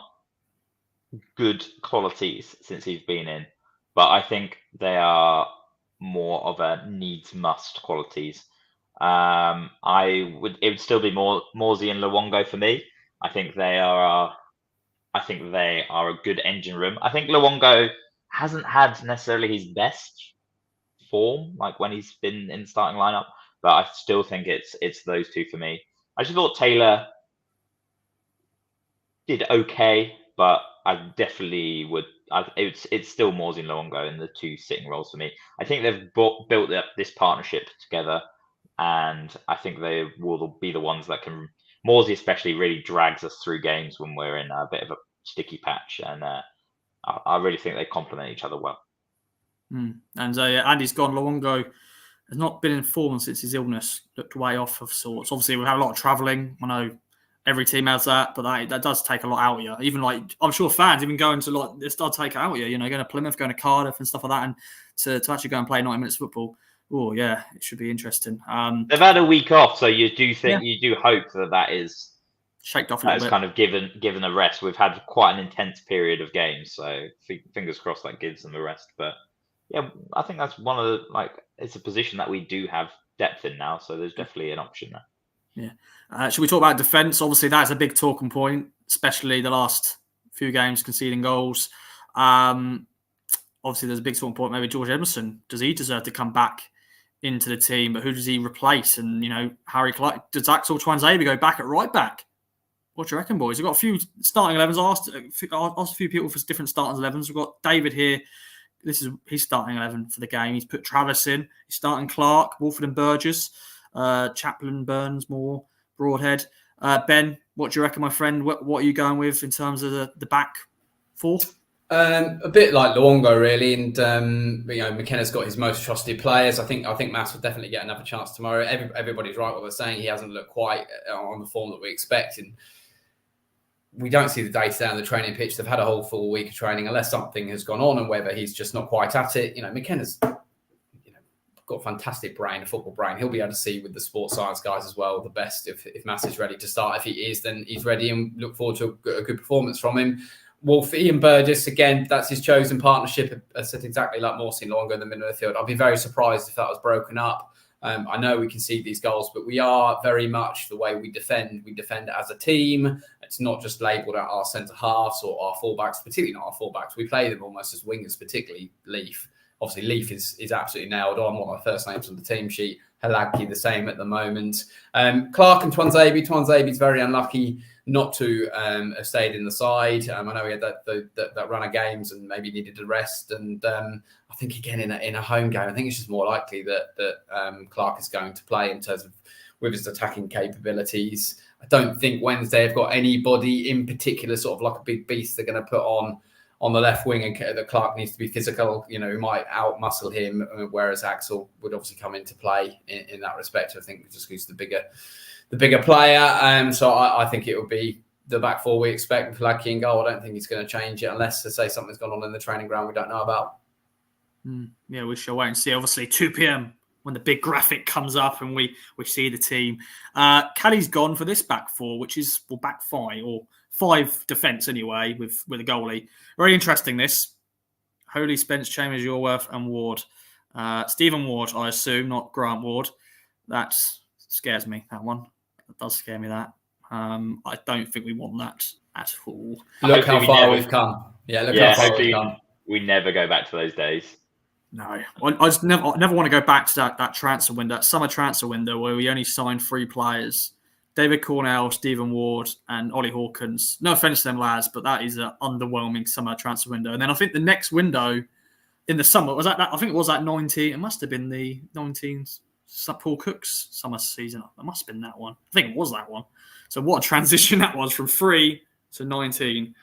good qualities since he's been in, but I think they are more of a needs must qualities. It would still be more Morsey and Luongo for me. I think they are a good engine room. I think Luongo hasn't had necessarily his best form, like when he's been in the starting lineup, but I still think it's those two for me. I just thought Taylor did okay, but I definitely would. It's still Morsey and Luongo in the two sitting roles for me. I think they've built up this partnership together, and I think they will be the ones that can. Morsey especially really drags us through games when we're in a bit of a sticky patch, and I really think they complement each other well. And Andy's gone. Luongo has not been in form since his illness. Looked way off of sorts. Obviously, we have a lot of travelling. I know. Every team has that, but that does take a lot out of you. Even like, I'm sure fans even going to like this does take out of you. You know, going to Plymouth, going to Cardiff, and stuff like that, and to actually go and play 90 minutes football. Oh yeah, it should be interesting. They've had a week off, so you do think you do hope that is shaked off a little bit. Kind of given a rest. We've had quite an intense period of games, so fingers crossed that gives them a rest. But yeah, I think that's one of the it's a position that we do have depth in now, so there's definitely an option there. Yeah. Should we talk about defence? Obviously, that's a big talking point, especially the last few games conceding goals. Obviously, there's a big talking point. Maybe George Emerson. Does he deserve to come back into the team? But who does he replace? And, you know, Harry Clark. Does Axel Twanzebe go back at right back? What do you reckon, boys? We've got a few starting 11s. Asked a few people for different starting 11s. We've got David here. This is his starting 11 for the game. He's put Travis in. He's starting Clark, Wolford and Burgess. Chaplin, Burns, Moore, Broadhead. Ben, what do you reckon, my friend? What are you going with in terms of the back four? A bit like Luongo, really, and you know, McKenna's got his most trusted players. I think Mass will definitely get another chance tomorrow. Everybody's right what they're saying. He hasn't looked quite on the form that we expect, and we don't see the data down the training pitch. They've had a whole full week of training, unless something has gone on, and whether he's just not quite at it. You know, McKenna's got a fantastic brain, a football brain. He'll be able to see with the sports science guys as well the best if Mass is ready to start. If he is, then he's ready, and look forward to a good performance from him. Wolfie and Burgess, again, that's his chosen partnership. I said exactly like Morsey and Luongo in the middle of the field. I'd be very surprised if that was broken up. I know we can see these goals, but we are very much the way we defend. We defend as a team. It's not just labelled at our centre halves or our fullbacks, particularly not our fullbacks. We play them almost as wingers, particularly Leaf. Obviously, Leaf is absolutely nailed on. One of my first names on the team sheet. Halagi the same at the moment. Clark and Twanzebe. Twanzebe's very unlucky not to have stayed in the side. I know he had that run of games and maybe needed a rest. And I think again in a home game, I think it's just more likely that Clark is going to play in terms of with his attacking capabilities. I don't think Wednesday have got anybody in particular, sort of like a big beast they're going to put on the left wing, and that Clark needs to be physical. Who might out-muscle him, whereas Axel would obviously come into play in that respect. I think just he's the bigger player. So I think it will be the back four we expect with Ladke in goal. I don't think he's going to change it unless, to say, something's gone on in the training ground we don't know about. Yeah, we shall wait and see. Obviously, 2 p.m. when the big graphic comes up and we see the team. Callie's gone for this back four, which is back five or 5 defence anyway, with a goalie. Very interesting, this. Holy, Spence, Chambers, Yorworth and Ward. Stephen Ward, I assume, not Grant Ward. That scares me, that one. It does scare me, that. I don't think we want that at all. Look how far we've come. Yeah, look how far we've come. We never go back to those days. No, I just never want to go back to that transfer window, that summer transfer window where we only signed 3 players: David Cornell, Stephen Ward, and Ollie Hawkins. No offense to them lads, but that is an underwhelming summer transfer window. And then I think the next window in the summer was that. I think it was that 19. It must have been the 19 Paul Cook's summer season. It must have been that one. I think it was that one. So what a transition that was from 3 to 19.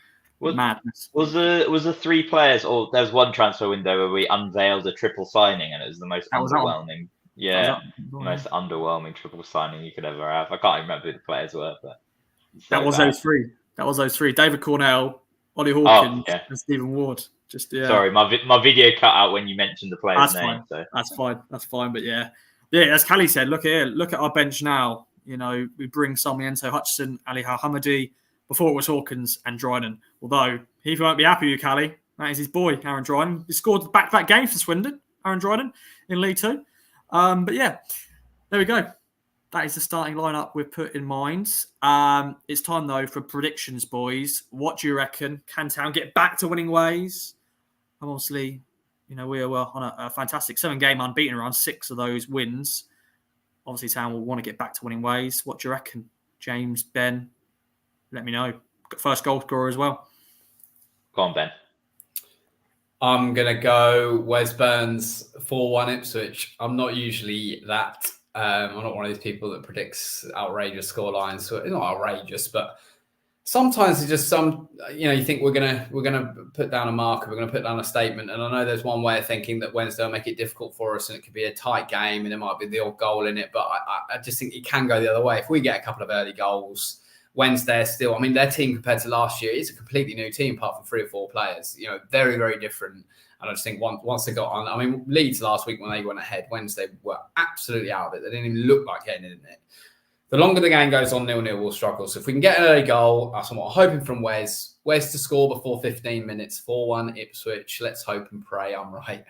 Madness. Was the 3 players, or there was one transfer window where we unveiled a triple signing, and it was the most underwhelming. Most underwhelming triple signing you could ever have. I can't remember who the players were, but that was those 3. That was those 3: David Cornell, Ollie Hawkins, and Stephen Ward. Sorry, my video cut out when you mentioned the player's name. So. That's fine. But yeah, as Callie said, look at our bench now. We bring Sarmiento, Hutchison, Ali Hamadi. Before it was Hawkins and Dryden. Although he won't be happy with Callie. That is his boy, Aaron Dryden. He scored back-to-back games for Swindon, Aaron Dryden, in League 2. But yeah, there we go. That is the starting lineup we've put in mind. It's time, though, for predictions, boys. What do you reckon? Can Town get back to winning ways? Obviously, we are on a fantastic 7-game unbeaten run, 6 of those wins. Obviously, Town will want to get back to winning ways. What do you reckon? James, Ben? Let me know. First goal scorer as well. Go on, Ben. I'm going to go Wes Burns 4-1 Ipswich. I'm not usually that. I'm not one of these people that predicts outrageous scorelines. So it's not outrageous, but sometimes it's just you think we're gonna put down a marker, we're going to put down a statement. And I know there's one way of thinking that Wednesday will make it difficult for us and it could be a tight game and there might be the odd goal in it. But I just think it can go the other way. If we get a couple of early goals, Wednesday is still, their team compared to last year is a completely new team apart from 3 or 4 players, very, very different. And I just think once they got on, Leeds last week when they went ahead, Wednesday were absolutely out of it. They didn't even look like getting in it. The longer the game goes on, 0-0 will struggle. So if we can get an early goal, that's what I'm hoping from Wes to score before 15 minutes, 4-1 Ipswich. Let's hope and pray I'm right.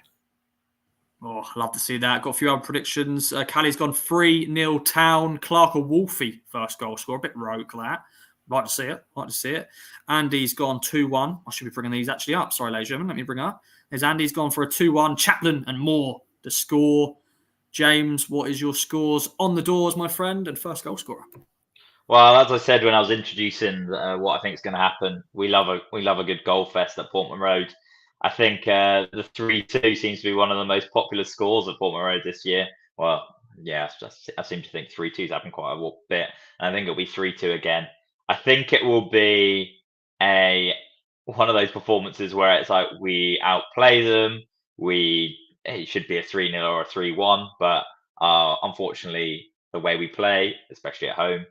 Oh, I'd love to see that. Got a few other predictions. Callie's gone 3-0 Town. Clark or Wolfie, first goal score. A bit rogue, that. Like to see it. Andy's gone 2-1. I should be bringing these actually up. Sorry, ladies and gentlemen. Let me bring it up. There's Andy's gone for a 2-1. Chaplin and Moore to score. James, what is your scores on the doors, my friend, and first goal scorer? Well, as I said when I was introducing what I think is going to happen, we love a good goal fest at Portman Road. I think the 3-2 seems to be one of the most popular scores at Portman Road this year. Well, yeah, I seem to think 3-2's happened quite a bit. And I think it'll be 3-2 again. I think it will be one of those performances where it's like we outplay them. It should be a 3-0 or a 3-1. But unfortunately, the way we play, especially at home,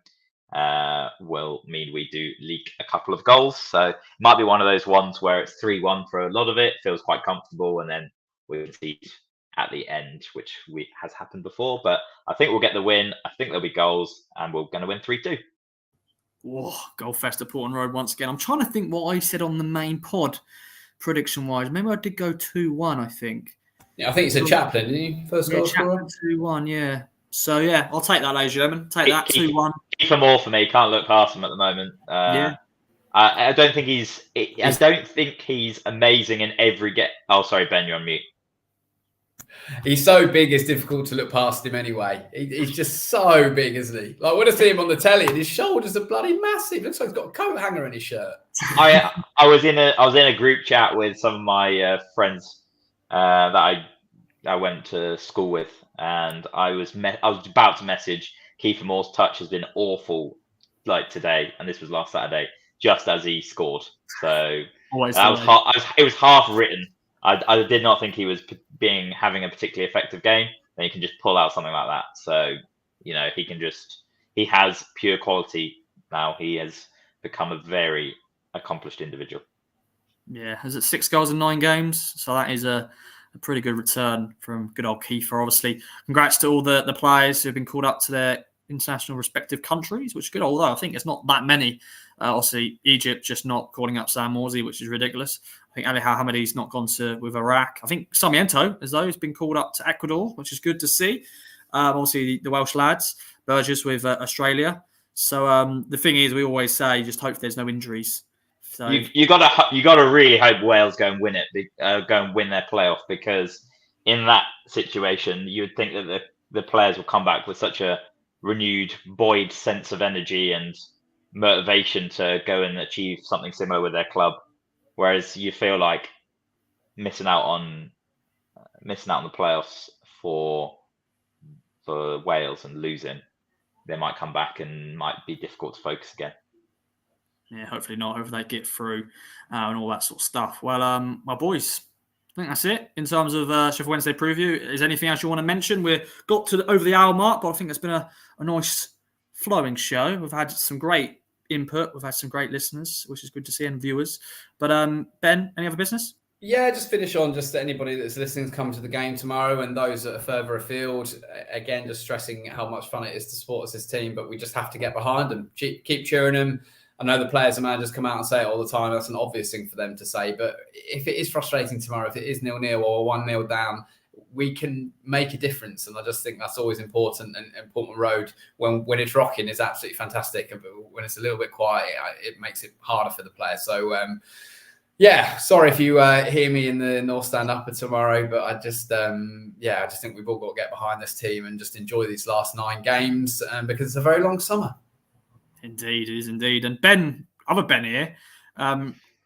will mean we do leak a couple of goals. So it might be one of those ones where it's 3-1 for a lot of it, feels quite comfortable, and then we concede at the end, which has happened before. But I think we'll get the win. I think there'll be goals, and we're going to win 3-2. Whoa, goal fest at Portman Road once again. I'm trying to think what I said on the main pod, prediction-wise. Maybe I did go 2-1, I think. Yeah, I think it's a Chaplin, didn't you? First goal scorer? Chaplin 2-1, yeah. So, yeah, I'll take that, ladies and gentlemen. Take that, 2-1. Keep him more for me. Can't look past him at the moment. I don't think he's amazing in every game. Oh, sorry, Ben, you're on mute. He's so big, it's difficult to look past him anyway. He's just so big, isn't he? Like when I see him on the telly, and his shoulders are bloody massive. Looks like he's got a coat hanger in his shirt. I was in a group chat with some of my friends that I went to school with, and I was about to message Kiefer Moore's touch has been awful, like today, and this was last Saturday, just as he scored. So it was half written. I did not think he was having a particularly effective game. Then he can just pull out something like that. So he has pure quality now. He has become a very accomplished individual. Yeah, is it 6 goals in 9 games? So that is a pretty good return from good old Kiefer. Obviously, congrats to all the players who have been called up to their international respective countries, which is good. Although I think it's not that many. Obviously, Egypt just not calling up Sam Morsey, which is ridiculous. I think Ali Hamadi's not gone with Iraq. I think Sarmiento, as though, has been called up to Ecuador, which is good to see. Obviously, the Welsh lads, Burgess with Australia. So the thing is, we always say, just hope there's no injuries. So you gotta really hope Wales go and win it, go and win their playoff, because in that situation, you would think that the players will come back with such a renewed, buoyed sense of energy and motivation to go and achieve something similar with their club. Whereas you feel like missing out on the playoffs for Wales and losing, they might come back and might be difficult to focus again. Yeah, hopefully not. Hopefully they get through and all that sort of stuff. Well, my boys, I think that's it in terms of Sheffield Wednesday preview. Is there anything else you want to mention? We've got to over the hour mark, but I think it's been a nice flowing show. We've had some great input. We've had some great listeners, which is good to see, and viewers. But Ben, any other business? Yeah, just finish on just anybody that's listening to come to the game tomorrow, and those that are further afield. Again, just stressing how much fun it is to support us, this team, but we just have to get behind them, keep cheering them. I know the players and managers come out and say it all the time. That's an obvious thing for them to say. But if it is frustrating tomorrow, if it is 0-0 or 1-0 down, we can make a difference. And I just think that's always important. And Portman Road, when it's rocking, is absolutely fantastic. But when it's a little bit quiet, it makes it harder for the players. So, sorry if you hear me in the North Stand Upper tomorrow. But I just think we've all got to get behind this team and just enjoy these last 9 games because it's a very long summer. Indeed, it is indeed. And Ben, other Ben here,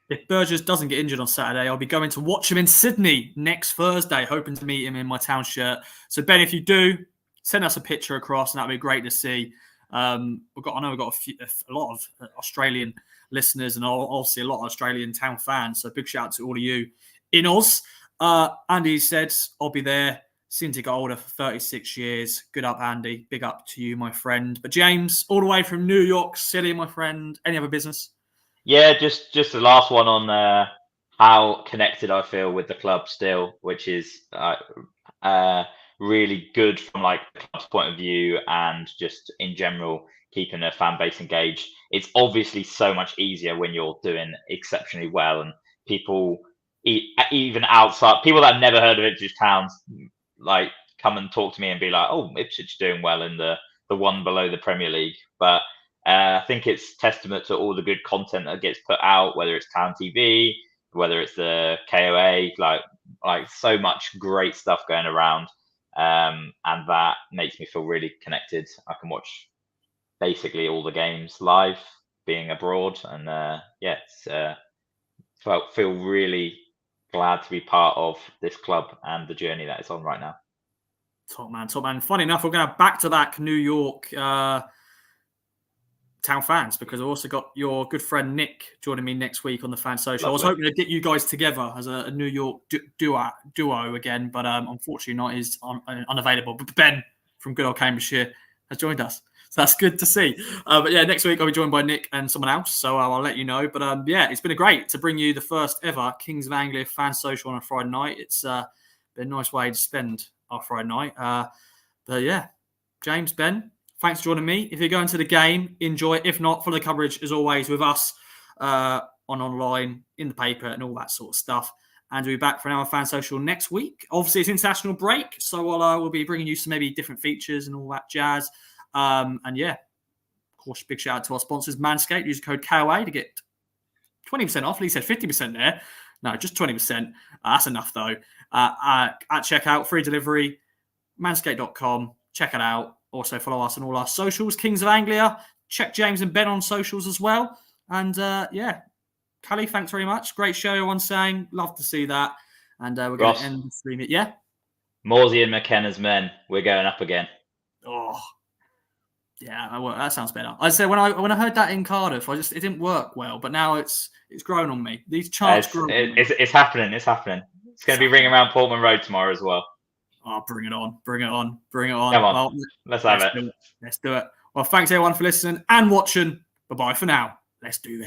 if Burgess doesn't get injured on Saturday, I'll be going to watch him in Sydney next Thursday, hoping to meet him in my town shirt. So Ben, if you do, send us a picture across, and that'd be great to see. I know we've got a lot of Australian listeners, and obviously a lot of Australian town fans. So big shout out to all of you in Oz. Andy said, I'll be there. Since he got older for 36 years. Good up, Andy. Big up to you, my friend. But James, all the way from New York City, my friend. Any other business? Yeah, just the last one on how connected I feel with the club still, which is really good from like the club's point of view and just in general keeping a fan base engaged. It's obviously so much easier when you're doing exceptionally well, and people even outside, people that have never heard of Ipswich Town, like come and talk to me and be like, oh, Ipswich doing well in the one below the Premier League. But I think it's testament to all the good content that gets put out, whether it's Town TV, whether it's the KOA, like so much great stuff going around. And that makes me feel really connected. I can watch basically all the games live being abroad. And feel really glad to be part of this club and the journey that it's on right now. Top man. Funny enough, we're going to have back-to-back New York town fans, because I've also got your good friend Nick joining me next week on the Fan Social. Lovely. I was hoping to get you guys together as a New York duo again, but unfortunately not. He's unavailable. But Ben from good old Cambridgeshire has joined us. So that's good to see. But yeah, next week I'll be joined by Nick and someone else. So I'll let you know. But it's been great to bring you the first ever Kings of Anglia Fan Social on a Friday night. It's been a nice way to spend our Friday night. But yeah, James, Ben, thanks for joining me. If you're going to the game, enjoy it. If not, follow the coverage as always with us online, in the paper and all that sort of stuff. And we'll be back for another Fan Social next week. Obviously, it's international break. So we'll be bringing you some maybe different features and all that jazz. And yeah, of course, big shout out to our sponsors, Manscaped. Use the code KOA to get 20% off. Lee said 50% there. No, just 20%. That's enough though. At checkout, free delivery, manscaped.com. Check it out. Also follow us on all our socials, Kings of Anglia. Check James and Ben on socials as well. And Callie, thanks very much. Great show, everyone's saying. Love to see that. And we're going to end the stream. Yeah? Morsey and McKenna's men. We're going up again. Oh, yeah, that sounds better. I said when I heard that in Cardiff, it didn't work well, but now it's grown on me. These charts grow. It's happening. It's happening. It's going to be ringing around Portman Road tomorrow as well. Oh, bring it on! Bring it on! Bring it on! Come on, well, let's have it. Let's do it. Well, thanks everyone for listening and watching. Bye bye for now. Let's do this.